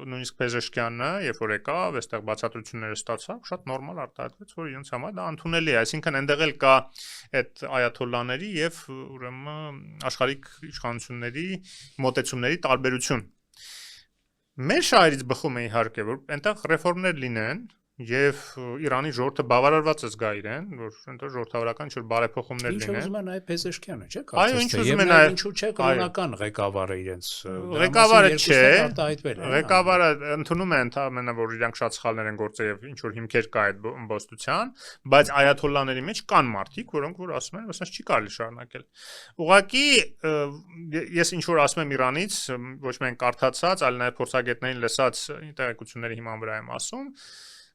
նույնիսկ Փեզեշքյանը, երբ որ եկավ, այստեղ բացատրությունները ստացավ, շատ նորմալ արտահայտվեց, որ իրենց համար դա ընդունելի է, այսինքն այնտեղ էլ կա այդ այաթոլլաների եւ ուրեմն աշխարհիկ իշխանությունների մոտեցումների տարբերություն։ Մեր շահերից բխում է իհարկե, որ այնտեղ ռեֆորմներ լինեն եւ Իրանի ժողովուրդը բավարարված է զգա իրեն, որ այնտեղ ժողովրդավարական ինչ-որ բարեփոխումներ լինեն։ Ինչ ուզում է նաեւ Փեզեշքյանը, չէ՞, Այո, ինչ ուզում է նաեւ, ինչու՞ չէ կրոնական ղեկավարը իրենց։ Ղեկավարը չէ, ղեկավարը ընդունում է ընդհանրապես, որ իրանք շատ սխալներ են գործել եւ ինչ որ հիմքեր կա այդ ըմբոստության, բայց այաթոլլաների մեջ կան մարդիկ, որոնք որ ասում են, ասած չի կարելի շարունակել։ Ուղղակի ես ինչ որ ասում եմ Իրանից, ոչ միայն կարդացած, այլ նաեւ փորձագետներին լսած տեղեկությունների հիման վրա եմ ասում,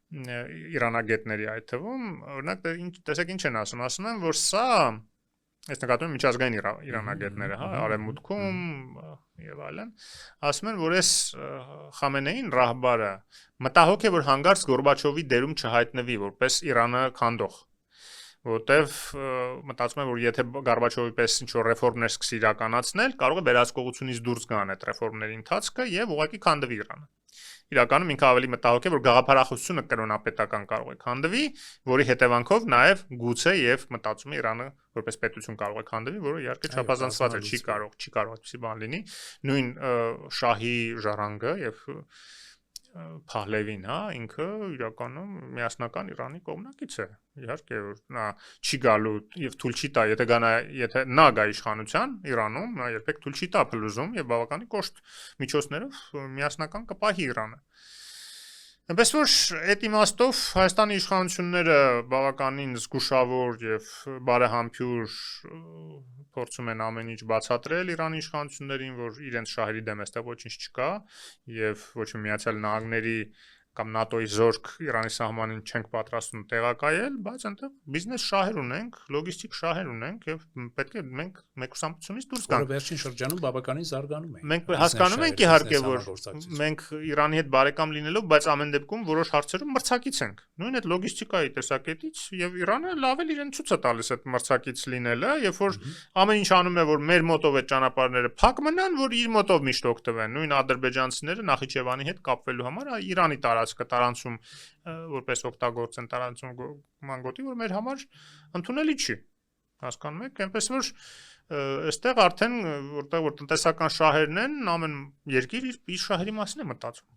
իրանագետների այդ թվում, օրինակ տեսեք ինչ են ասում են, որ սա այս նկատում եմ միջազգային իրանագետները, հա, արևմուտքում եւ այլն, ասում են, որ այս Խամենեին Ռահբարը մտահոգ է, որ հանգարց Գորբաչովի դերում չհայտնվի որպես Իրանը քանդող, որտեվ մտածում եմ, որ եթե Գորբաչովի պես ինչ-որ ռեֆորմներ սկսի իրականացնել, կարող է վերահսկողությունից դուրս գան այդ ռեֆորմների ընթացքը եւ ուղղակի քանդվի Իրանը։ Իրականում ինքը ավելի մտահոգ է, որ գաղափարախոսությունը կրոնապետական կարող է քանդվի, որի հետևանքով նաև գուցե եւ մտածում է Իրանը որպես պետություն կարող է քանդվի, որը իհարկե չափազանցված է, չի կարող այդպեսի բան լինի։ Նույն շահի ժառանգը եւ Փահլևին, հա, ինքը իրականում միասնական Իրանի կողմնակից է։ Իհարկե նա չի գալու եւ թույլ չի տա, եթե նա գա իշխանության Իրանում, նա երբեք թույլ չի տա փլուզում եւ բավականին կոշտ միջոցներով միասնական կպահի Իրանը։ Այնպես որ այդ իմաստով Հայաստանի իշխանությունները բավականին զգուշավոր եւ բարեհամբույր փորձում են ամեն ինչ բացատրել Իրանի իշխանություններին, որ իրենց շահերի դեմ այստեղ ոչինչ չկա եւ ոչ մի Միացյալ Նահանգների կամ ՆԱՏՕ-ի զորք Իրանի սահմանին չենք պատրաստվում տեղակայել, բայց այնտեղ բիզնես շահեր ունենք, լոգիստիկ շահեր ունենք եւ պետք է մենք մեկուսամությունից դուրս գանք։ Որը վերջին շրջանում բավականին զարգանում է։ Մենք հասկանում ենք իհարկե, որ մենք Իրանի հետ բարեկամ լինելով, բայց ամեն դեպքում որոշ հարցերում մրցակից ենք։ Նույն այդ լոգիստիկայի տեսակետից եւ Իրանը լավ էլ իրեն ցույց է տալիս այդ մրցակից լինելը, երբ որ ամեն ինչ անում է, որ մեր մոտով այդ ճանապարհները փակ մնան, որ իր մոտով միշտ օգտվեն։ Նույն ադրբեջանցիները Նախիջևանի հետ կապվելու համար Իրանի տարածում որպես օգտագործեն տարածում մանգոտի, որ մեր համար ընդունելի չի։ Հասկանում եք, այնպես որ այստեղ արդեն որտեղ որ տնտեսական շահերն են, ամեն երկիր իր շահերի մասին է մտածում։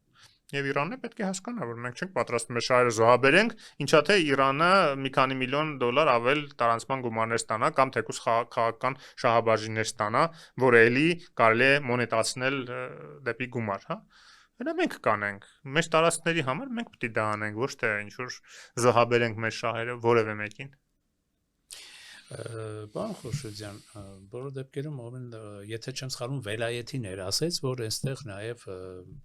Եվ Իրանն է պետք է հասկանա, որ մենք չենք պատրաստվում մեր շահերը զոհաբերենք, ինչա թե Իրանը մի քանի միլիոն դոլար ավել տարանցման գումարներ ստանա կամ թեկուզ քաղաքական շահաբաժիններ ստանա, որը էլի կարելի է մոնետացնել դեպի գումար, հա։ Դա մենք կանենք, մեր տարածքների համար մենք պետք է դա անենք, ոչ թե ինչ որ զոհաբերենք մեր շահերը որևէ մեկին։ Պարոն Խորշոդյան, բոլոր դեպքերում եթե չեմ սխալվում, Վելայեթին էր ասեց, որ այստեղ նաև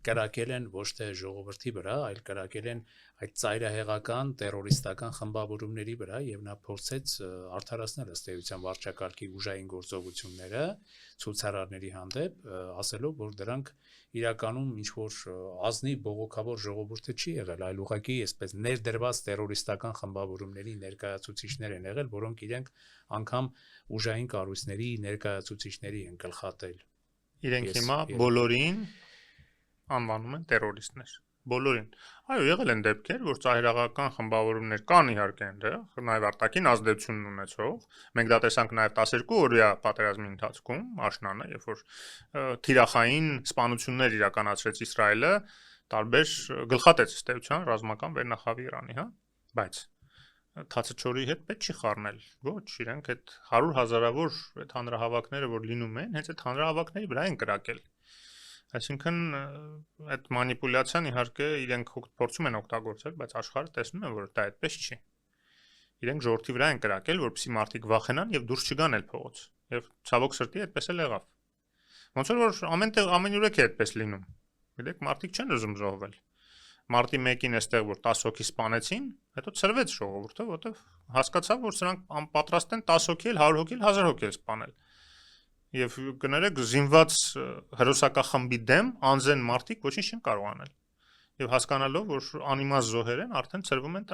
կրակել են ոչ թե ժողովրդի վրա, այլ կրակել են այդ ծայրահեղական տերորիստական խմբավորումների վրա եւ նա փորձեց արդարացնել ըստ էության վարչակարգի ուժային գործողությունները ցուցարարների հանդեպ, ասելով, որ դրանք իրականում ինչ որ ազնիվ բողոքավոր ժողովուրդը չի եղել, այլ ուղղակի այսպես ներդրված տերորիստական խմբավորումների ներկայացուցիչներ են եղել, որոնք իրենք անգամ ուժային կառույցների ներկայացուցիչների են գլխատել։ Իրենք հիմա բոլորին անվանում են տերորիստներ։ Բոլորին։ Այո, եղել են դեպքեր, որ ծայրահեղական խմբավորումներ կան իհարկե այնտեղ, նաև արտաքին ազդեցություն ունեցող։ Մենք դա տեսանք նաև 12 օրյա պատերազմի ընթացքում, աշնանը, երբ որ թիրախային սպանություններ իրականացրեց Իսրայելը տարբեր գլխատեց ստեյության ռազմական վերնախավի Իրանի, հա, բայց Թացչորի հետ պետք չի խառնել։ Ոչ, իրենք այդ 100,000-ավոր այդ հանրահավաքները, որ լինում են, հենց այդ հանրահավաքների վրա են կրակել։ Այսինքն այդ մանիպուլյացիան իհարկե իրենք փորձում են օգտագործել, բայց աշխարհը տեսնում է, որ դա այդպես չի։ Իրենք ժողովրդի վրա են կրակել, որպեսզի մարդիկ վախենան եւ դուրս չգան այլ փողոց։ Եվ ցավոք սրտի այդպես էլ եղավ։ Ոնց որ ամենտեղ ամենուրեք է այդպես լինում։ Գիտեք, մարդիկ չեն ուզում զոհվել։ Մարտի 1-ին էստեղ որ 10 հոգի սպանեցին, հետո ծրվեց ժողովուրդը, որտեվ հասկացավ, որ սրանք պատրաստ են 10 հոգի էլ 100 հոգի էլ 1000 հոգի սպանել։ Եվ կներեք զինված հրոսակախմբի դեմ անզեն մարդիկ ոչինչ չեն կարող անել։ Եվ հասկանալով, որ անիմաստ զոհեր են, արդեն ծրվում են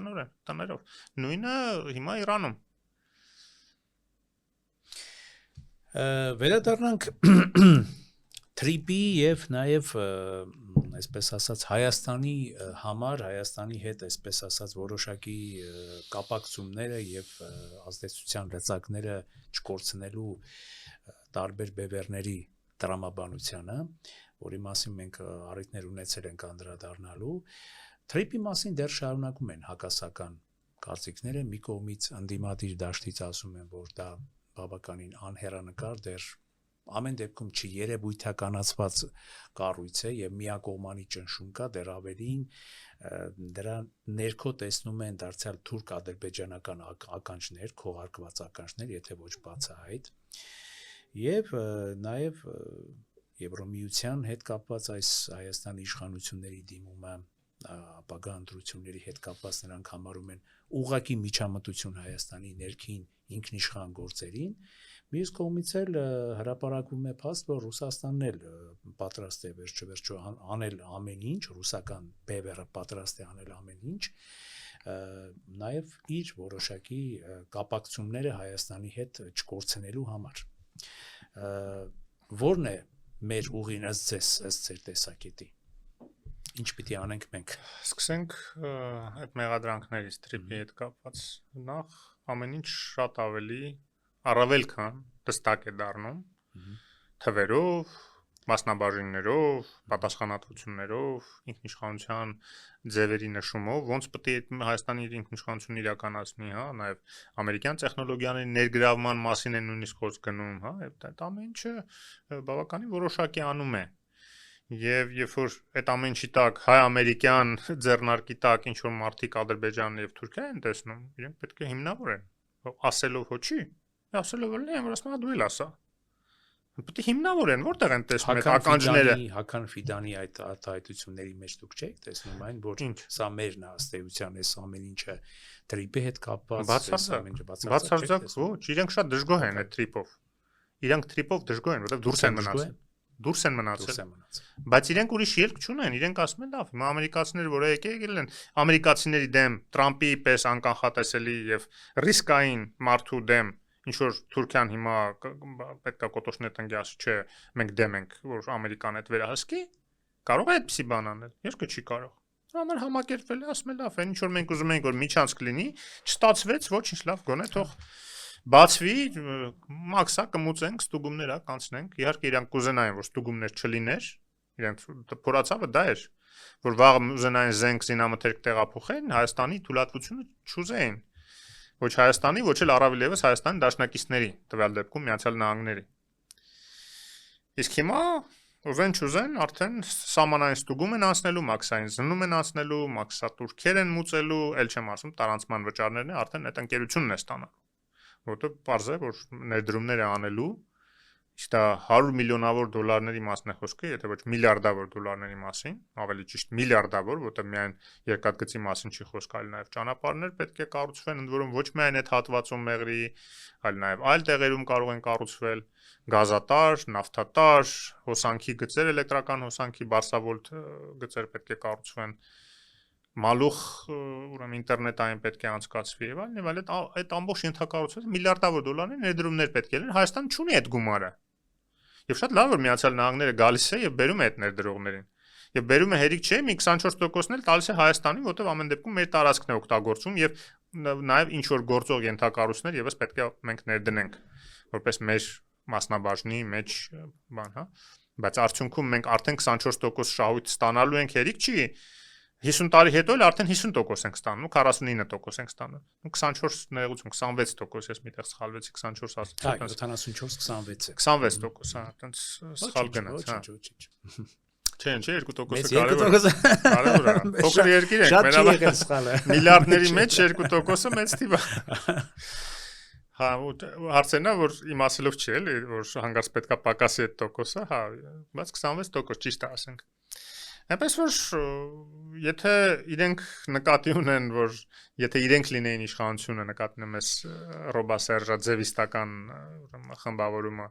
տներով։ Նույնը հիմա Իրանում։ Վերադառնանք Թրիպի եւ նաեւ այսպես ասած Հայաստանի համար Հայաստանի հետ այսպես ասած որոշակի կապակցումները եւ ազդեցության լծակները չկորցնելու տարբեր բևեռների տրամաբանությանը, որի մասին մենք առիթներ ունեցել ենք անդրադառնալու, Թրիպի մասին դեռ շարունակում են հակասական կարծիքները, մի կողմից ընդդիմադիր դաշտից ասում են, որ դա բավականին անհեռանկար դեռ ամեն դեպքում չերևույթականացված կառույց է եւ միակողմանի ճնշում կա, դեռ ավելին դրա ներքո տեսնում են դարձյալ թուրք-ադրբեջանական ականջներ, քողարկված ականջներ, եթե ոչ բացահայտ, եւ նաեւ Եվրոմիության հետ կապված այս Հայաստանի իշխանությունների դիմումը ապագա ընտրությունների հետ կապված նրանք համարում են ուղղակի միջամտություն Հայաստանի ներքին ինքնիշխան գործերին, մյուս կողմից էլ հրապարակվում է փաստ, որ Ռուսաստանն էլ պատրաստ է վերջո անել ամեն ինչ, ռուսական բևեռը պատրաստ է անել ամեն ինչ, նաև իր որոշակի կապակցումները Հայաստանի հետ չկորցնելու համար։ Որն է մեր ուղին ըստ ձեր տեսակետի։ Ինչ պիտի անենք մենք։ Սկսենք այդ մեղադրանքներից Թրիպի հետ կապված։ Նախ ամեն ինչ շատ առավել քան հստակ է դառնում թվերով, մասնաբաժիններով, պատասխանատվություններով, ինքնիշխանության ձևերի նշումով, ոնց պետք է Հայաստանի իր ինքնիշխանությունն իրականացնի, հա, նաև ամերիկյան տեխնոլոգիաների ներգրավման մասին են նույնիսկ խոսք գնում, հա, այդ ամեն ինչը բավականին որոշակի անում է։ Եվ երբ որ այդ ամեն ինչի տակ հայ-ամերիկյան ձեռնարկի տակ ինչ որ մարդիկ Ադրբեջանն եւ Թուրքիա են տեսնում, իրենք պետք է հիմնավորեն, ասելով հոչի, ասելով էլ եմ, որ ասում դու էլ ասա։ Պետք է հիմնավորեն, որտեղ են տեսնում այդ ականջները։ Հական Ֆիդանի այդ արտահայտությունների մեջ դուք չեք տեսնում այն, որ սա մերն է ըստեյության, այս ամեն ինչը Թրիպի հետ կապված, բացարձակ ոչ, իրենք շատ դժգոհ են այդ Թրիպով։ Իրենք Թրիպով դժգոհ են, որովհետև դուրս են մնացել։ Բայց իրենք ուրիշ ելք չունեն, իրենք ասում են լավ, հիմա ամերիկացիները որ եկել են ամերիկացիների դեմ Տրամպի պես անկանխատեսելի եւ ռիսկային մարդու դեմ, ինչ որ Թուրքիան հիմա պետքա կոտոշներ տնկի ասի, չէ, մենք դեմ ենք, որ Ամերիկան այդ վերահսկի, կարող է այդպիսի բան անել, երկը չի կարող։ Համար համակերպվել է, ասում է լավ, այն ինչ որ մենք ուզում ենք որ միջանցք լինի, չստացվեց, ոչինչ, լավ, գոնե թող բացվի, մաքսա կմուծենք, ստուգումներ կանցնենք։ Իհարկե իրանք կուզենային, որ ստուգումներ չլիներ, իրենք փորացավը դա էր, որ վաղ ուզենային զենք զինամթերք տեղափոխեն, Հայաստանի թույլատվությունը չուզեին։ Ոչ Հայաստանի, ոչ էլ առավել եւս Հայաստանի դաշնակիցների, տվյալ դեպքում Միացյալ Նահանգների։ Իսկ հիմա ուզեն չուզեն, արդեն սահմանային ստուգում են անցնելու, մաքսային զննում են անցնելու, մաքսատուրքեր են մուծելու, ել չեմ ասում, տարանցման վճարներն է, արդեն այդ ընկերությունն է ստանալու։ Որտեղ պարզ է, որ ներդրումներ է անելու, իսկ դա 100 միլիոնավոր դոլարների մասն է խոսքը, եթե ոչ միլիարդավոր դոլարների մասին, ավելի ճիշտ միլիարդավոր, որտեղ միայն երկաթգծի մասին չի խոսք, այլ նաև ճանապարհներ պետք է կառուցվեն, ընդ որում ոչ միայն այդ հատվածում մեղրի, այլ նաև այլ տեղերում կարող են կառուցվել գազատար, նավթատար, հոսանքի գծեր, էլեկտրական հոսանքի բարձրավոլտ գծեր պետք է կառուցվեն։ Մալուխ ուրեմն ինտերնետային պետք է անցկացվի եւ այլն, այդ ամբողջ ենթակառուցվածքը միլիարդավոր դոլարների ներդրումներ պետք է լինեն, Հայաստանը չունի այդ գումարը։ Եվ շատ լավ որ Միացյալ Նահանգները գալիս է եւ բերում է այդ ներդրողներին։ Եվ բերում է հերիք չէ, մի 24%-ն էլ տալիս է Հայաստանին, որտեղ ամեն դեպքում մեր տարածքն է օգտագործում եւ նաեւ ինչ որ գործող ենթակառույցներ եւս պետք է մենք ներդնենք, որպես մեր մասնաբաժնի մեջ բան, հա։ Բայց արդյունքում մենք արդեն 24% շահույթ ստանալու ենք, երիկ չի 50 տարի հետո էլ արդեն 50% ենք ստանում, 49% ենք ստանում։ 24 ներողություն, 26%, ես միտեղ սխալվեցի, 24 ասացի, 74-26 է։ 26%, հա, այտենց սխալ գնաց, հա։ Չէ, 2%-ը կարևոր է։ Փոքր երկիր ենք, մենաբար միլիարդների մեջ 2%-ը մեծ թիվ է։ Հա, հարցերն է, որ իմացելով չի էլի, որ հանգարց պետքա պակասի այդ տոկոսը, հա, բայց 26% ճիշտ է ասենք։ Այնպես որ եթե իրենք նկատի ունեն, որ եթե իրենք լինեին իշխանությունը, նկատի ունեմ այս ռոբասերժաձևիստական խմբավորումը,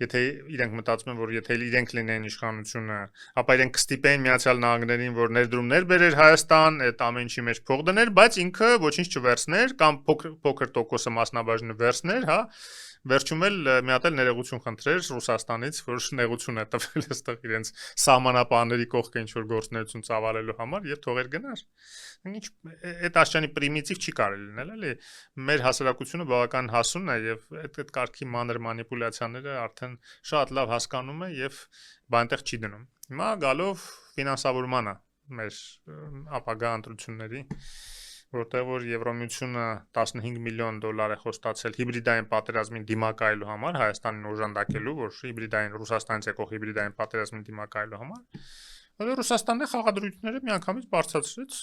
եթե իրենք մտածում են, որ եթե իրենք լինեին իշխանությունը, ապա իրենք կստիպեին Միացյալ Նահանգներին, որ ներդրումներ բերեր Հայաստան, այդ ամեն ինչի մեջ փող դներ, բայց ինքը ոչինչ չվերցներ կամ փոքր տոկոսը մասնաբաժնը վերցներ, հա, վերջում էլ մի հատ էլ ներողություն խնդրեր Ռուսաստանից, որ նեղություն է տվել այստեղ իրենց սահմանապահների կողքը ինչ որ գործունեություն ծավալելու համար եւ թողեր գնար։ Ինչ այդ աշճանի պրիմիտիվ չի կարելի լինել, էլի։ Մեր հասարակությունը բավական հասուն է եւ այդ կարգի մանր մանիպուլյացիաները արդեն շատ լավ հասկանում է եւ բանտեղ չի դնում։ Հիմա գալով ֆինանսավորմանը մեր ապագա ընտրությունների որտեղ որ Եվրոմիությունը 15 միլիոն դոլար է խոստացել հիբրիդային պատերազմին դիմակայելու համար, Հայաստանին օժանդակելու, որ հիբրիդային Ռուսաստանից եկող հիբրիդային պատերազմին դիմակայելու համար, որը Ռուսաստանի խաղադրույքները միանգամից բարձրացրեց,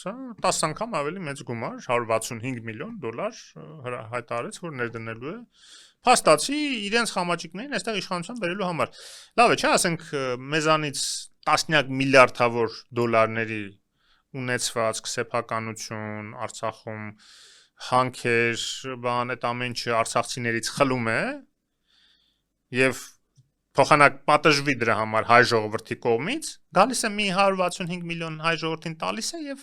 10 անգամ ավելի մեծ գումար, 165 միլիոն դոլար հայտարարեց, որ ներդնելու է փաստացի իրենց խամաճիկներին այստեղ իշխանության բերելու համար։ Լավ է, չէ, ասենք մեզանից տասնյակ միլիարդավոր դոլարների ունեցված սեփականություն Արցախում հանքեր, բան այդ ամեն ինչը արցախցիներից խլում է եւ փոխանակ պատժվի դրա համար հայ ժողովրդի կողմից, գալիս է մի 165 միլիոն հայ ժողովրդին տալիս է եւ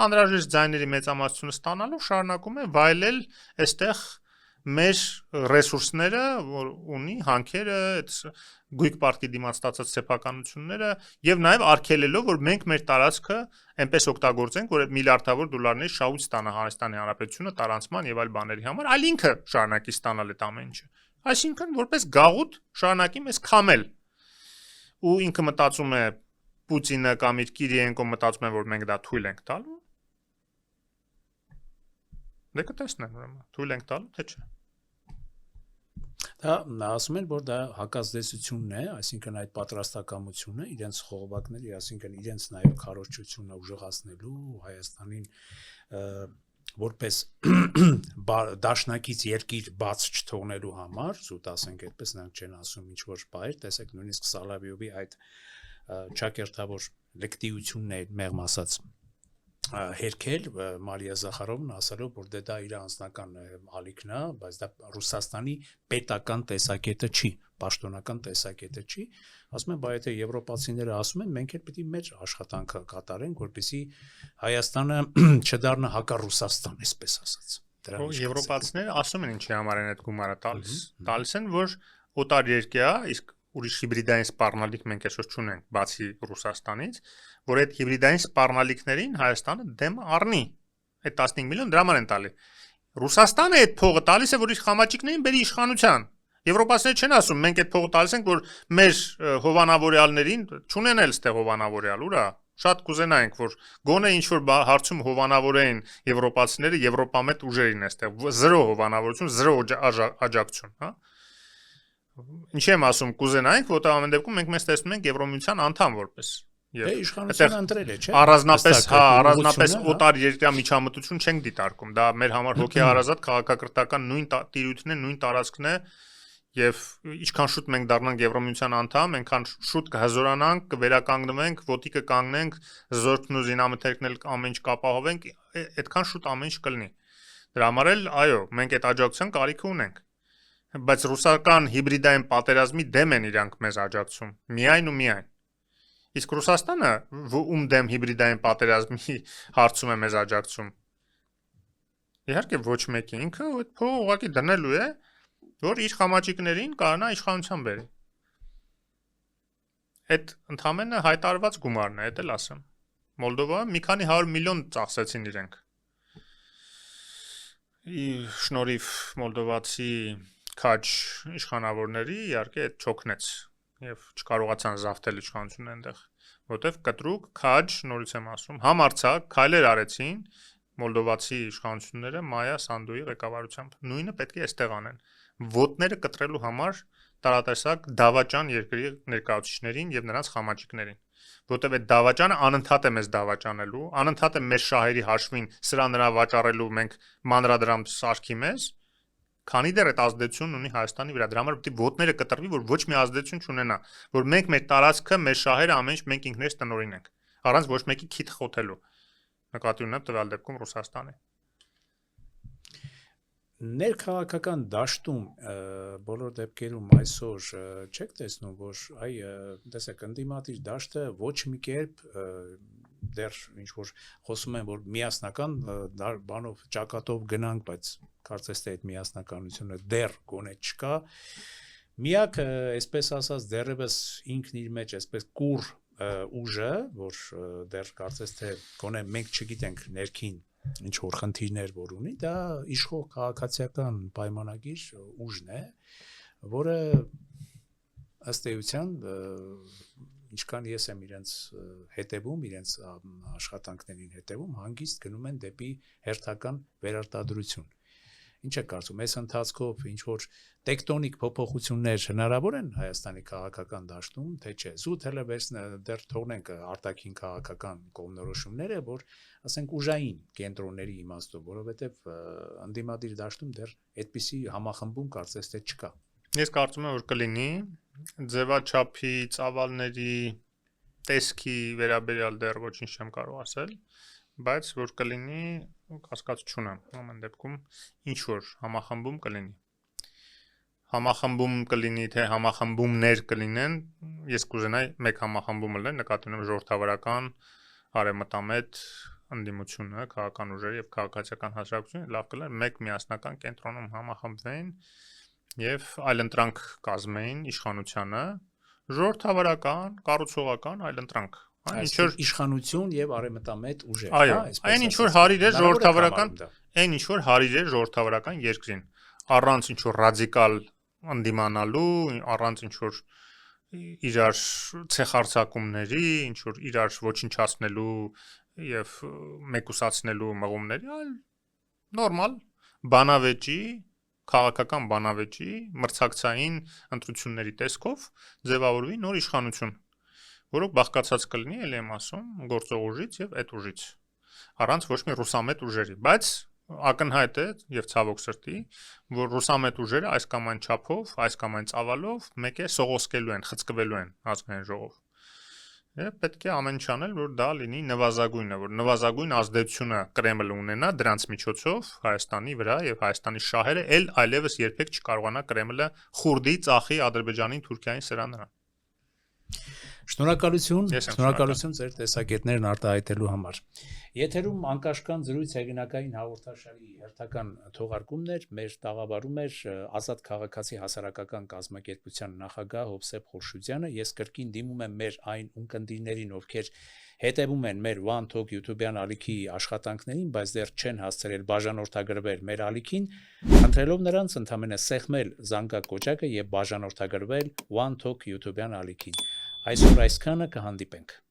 անհրաժեշտ ձայների մեծամասնությունը ստանալով շարունակում է վայելել այստեղ մեր ռեսուրսները, որ ունի հանքերը, այդ գույք պարտքի դիմաց ստացած սեփականությունները եւ նաեւ արգելելով, որ մենք մեր տարածքը այնպես օգտագործենք, որ միլիարդավոր դոլարների շահույթ ստանա Հայաստանի Հանրապետությունը տարանցման եւ այլ բաների համար, այլ ինքը շարունակի ստանալ այդ ամեն ինչը։ Այսինքն որպես գաղութ շարունակի մեզ քամել։ Ու ինքը մտածում է Պուտինը կամ իր Կիրիենկոն մտածում են, որ մենք դա թույլ ենք տալու։ Դե կտեսնենք ուրեմն, թույլ ենք տալու, թե չէ։ Դա ասում են, որ դա հակազդեցությունն է, այսինքն այդ պատրաստակամությունը իրենց խողովակների, այսինքն իրենց նաև քարոզչությունը ուժեղացնելու Հայաստանին որպես դաշնակից երկիր բաց չթողնելու համար, զուտ ասենք այդպես, նրանք չեն ասում ինչ որ բայր, տեսեք նույնիսկ Սալավիովի այդ ճակերտավոր լեկտիությունն է մեղմ ասած հերքել Մարիա Զախարովն ասելով, որ դա իր անձնական ալիքն է, բայց դա Ռուսաստանի պետական տեսակետը չի, պաշտոնական տեսակետը չի, ասում են, բայց եթե եվրոպացիները ասում են, մենք էլ պետք է մեր աշխատանքը կատարենք, որպեսզի Հայաստանը չդառնա հակառուսաստան, այսպես ասած։ Եվրոպացիները ասում են ինչի համար են այդ գումարը տալիս են, որ օտար երկիր է, իսկ ուրիշ հիբրիդային սպառնալիք մենք այսօր չունենք, բացի Ռուսաստանից, որ այդ հիբրիդային սպառնալիքներին Հայաստանը դեմ առնի։ Այդ 15 միլիոն դրաման են տալի։ Ռուսաստանը այդ փողը տալիս է, որ իր խամաճիկներին բերի իշխանության։ Եվրոպացիները չեն ասում, մենք այդ փողը տալիս ենք, որ մեր հովանավորյալներին չունեն էլ ստեղ հովանավորյալ, ուրա։ Շատ կուզենայինք, որ գոնե ինչ որ հարցում հովանավորեն եվրոպացիները եվրոպամետ ուժերին այստեղ, 0 հովանավորություն, 0 աջակցություն, հա։ Ինչ եմ ասում, կուզենայինք, որտեղ ամեն դեպքում մենք մեզ տեսնում ենք Եվրոմիության անդամ որպես։ Իշխանությունը ընտրել է, չէ՞։ Առանձնապես օտար երկրյա միջամտություն չենք դիտարկում։ Դա մեր համար հոգեհարազատ քաղաքակրթական նույն տիրույթն է, նույն տարածքն է, եւ ինչքան շուտ մենք դառնանք Եվրոմիության անդամ, այնքան շուտ կհզորանանք, կվերականգնվենք, ոտի կկանգնենք, զորքն ու զինամթերքն էլ ամեն ինչ կապահովենք, այդքան շուտ ամեն ինչ կլինի։ Դրա համար էլ, այո, մենք այդ աջակցության կարիք ունենք։ Բայց ռուսական հիբրիդային պատերազմի դեմ են իրանք մեզ աջակցում, միայն ու միայն։ Իսկ Ռուսաստանը ում դեմ հիբրիդային պատերազմի հարցում է մեզ աջակցում։ Իհարկե ոչ մեկի, ինքը այդ փողը ուղղակի դնելու է, որ իր խամաճիկներին կարողանա իշխանության բերի։ Այդ ընդհանրապես հայտարարված գումարն է, դա էլ ասեմ։ Մոլդովայում մի քանի 100 միլիոն ծախսեցին իրենք։ Շնորհիվ մոլդովացի քաջ իշխանավորների իհարկե այդ չոքնեց եւ չկարողացան զավթել իշխանությունը այնտեղ, որտեվ կտրուկ քաջ, նորից եմ ասում, համարցակ քայլեր արեցին մոլդովացի իշխանությունները Մայա Սանդուի ղեկավարությամբ։ Նույնը պետք է այստեղ անեն։ Ոտները կտրելու համար տարատեսակ դավաճան երկրի ներկայացուցիչներին եւ նրանց խամաճիկներին, որտեվ այդ դավաճանը անընդհատ է մեզ դավաճանելու, անընդհատ է մեր շահերի հաշվին սրա նրա վաճառելու մենք մանրադրամ սարքի մեզ, քանի դեռ այդ ազդեցությունն ունի Հայաստանի վրա։ Դրա համար պետք է ոտները կտրվի, որ ոչ մի ազդեցություն չունենա, որ մենք մեր տարածքը, մեր շահերը ամեն ինչ մենք ինքներս տնօրինենք, առանց ոչ մեկի քիթ խոթելու։ Նկատի ունեմ տվյալ դեպքում Ռուսաստանի։ Ներքաղաքական դաշտում բոլոր դեպքերում այսօր չեք տեսնում, որ տեսեք, ընդդիմադիր դաշտը ոչ մի կերպ դեռ ինչ որ խոսում են, որ միասնական բանով ճակատով գնանք, բայց կարծես թե այդ միասնականությունը դեռ գոնե չկա։ Միակ, այսպես ասած, դեռևս ինքն իր մեջ այսպես կուռ ուժը, որ դեռ կարծես թե գոնե մենք չգիտենք ներքին ինչ որ խնդիրներ որ ունի, դա իշխող քաղաքացիական պայմանագիր ուժն է, որը ըստ էության ինչքան ես եմ իրենց հետևում, իրենց աշխատանքներին հետևում, հանգիստ գնում են դեպի հերթական վերարտադրություն։ Ինչ է կարծում, այս ընթացքով ինչ որ տեկտոնիկ փոփոխություններ հնարավոր են Հայաստանի քաղաքական դաշտում, թե չէ։ Զուտ հələ դեռ թողնենք արտաքին քաղաքական կողմնորոշումները, որ ասենք ուժային կենտրոնների իմաստով, որովհետև ընդդիմադիր դաշտում դեռ այդպիսի համախմբում կարծես թե չկա։ Ես կարծում եմ, որ կլինի ձևաչափի, ծավալների, տեսքի վերաբերյալ դեռ ոչինչ չեմ կարող ասել, բայց որ կլինի, կասկած չունեմ, ամեն դեպքում ինչ որ համախմբում կլինի։ Համախմբում կլինի, թե համախմբումներ կլինեն, ես կուզենայի մեկ համախմբում լինեն, նկատի ունեմ ժողովրդավարական, արևմտամետ ընդդիմությունը, քաղաքական ուժերը եւ քաղաքացիական հասարակությունը, լավ կլիներ մեկ միասնական կենտրոնում համախմբվեին եւ այլընտրանք կազմեին իշխանությանը, ժողովրդավարական, կառուցողական այլընտրանք, ինչ որ իշխանություն եւ արևմտամետ ուժեր, այո, այն ինչ որ հարիր է ժողովրդավարական, այն ինչ որ հարիր է ժողովրդավարական երկրին, առանց ինչ որ ռադիկալ ընդդիմանալու, առանց ինչ որ իրար ցեխարցակումների, ինչ որ իրար ոչնչացնելու եւ մեկուսացնելու մղումների, այլ նորմալ բանավեճի, քաղաքական բանավեճի, մրցակցային ընտրությունների տեսքով ձևավորվի նոր իշխանություն, որը բաղկացած կլինի, ելի եմ ասում, գործող ուժից եւ այդ ուժից, առանց ոչ մի ռուսամետ ուժերի, բայց ակնհայտ է եւ ցավոք սրտի, որ ռուսամետ ուժերը այս կամ այն չափով, այս կամ այն ծավալով մեկ է սողոսկելու են, խցկվելու են ազգային ժողով։ Եվ պետք է ամեն ինչ անել, որ դա լինի նվազագույնը, որ նվազագույն ազդեցությունը Կրեմլը ունենա դրանց միջոցով Հայաստանի վրա եւ Հայաստանի շահերը այլևս երբեք չկարողանա Կրեմլը խուրդի, ծախի Ադրբեջանին, Թուրքիային սրա նրան։ Շնորհակալություն ձեր տեսակետներն արտահայտելու համար։ Եթերում անկաշկան զրույց հեղինակային հաղորդաշարի հերթական թողարկումներ մեր տաղավարում էր Ազատ քաղաքացի հասարակական կազմակերպության նախագահ Հովսեփ Խորշուդյանը։ Ես կրկին դիմում եմ մեր այն ունկնդիրներին, ովքեր հետևում են մեր One Talk YouTube-յան ալիքի աշխատանքներին, բայց դեռ չեն հասցրել բաժանորդագրվել մեր ալիքին, խնդրելով նրանց ընդհանրապես սեղմել զանգակոճակը եւ բաժանորդագրվել One Talk YouTube-յան ալիքին։ Այսօր այսքանը, կհանդիպենք։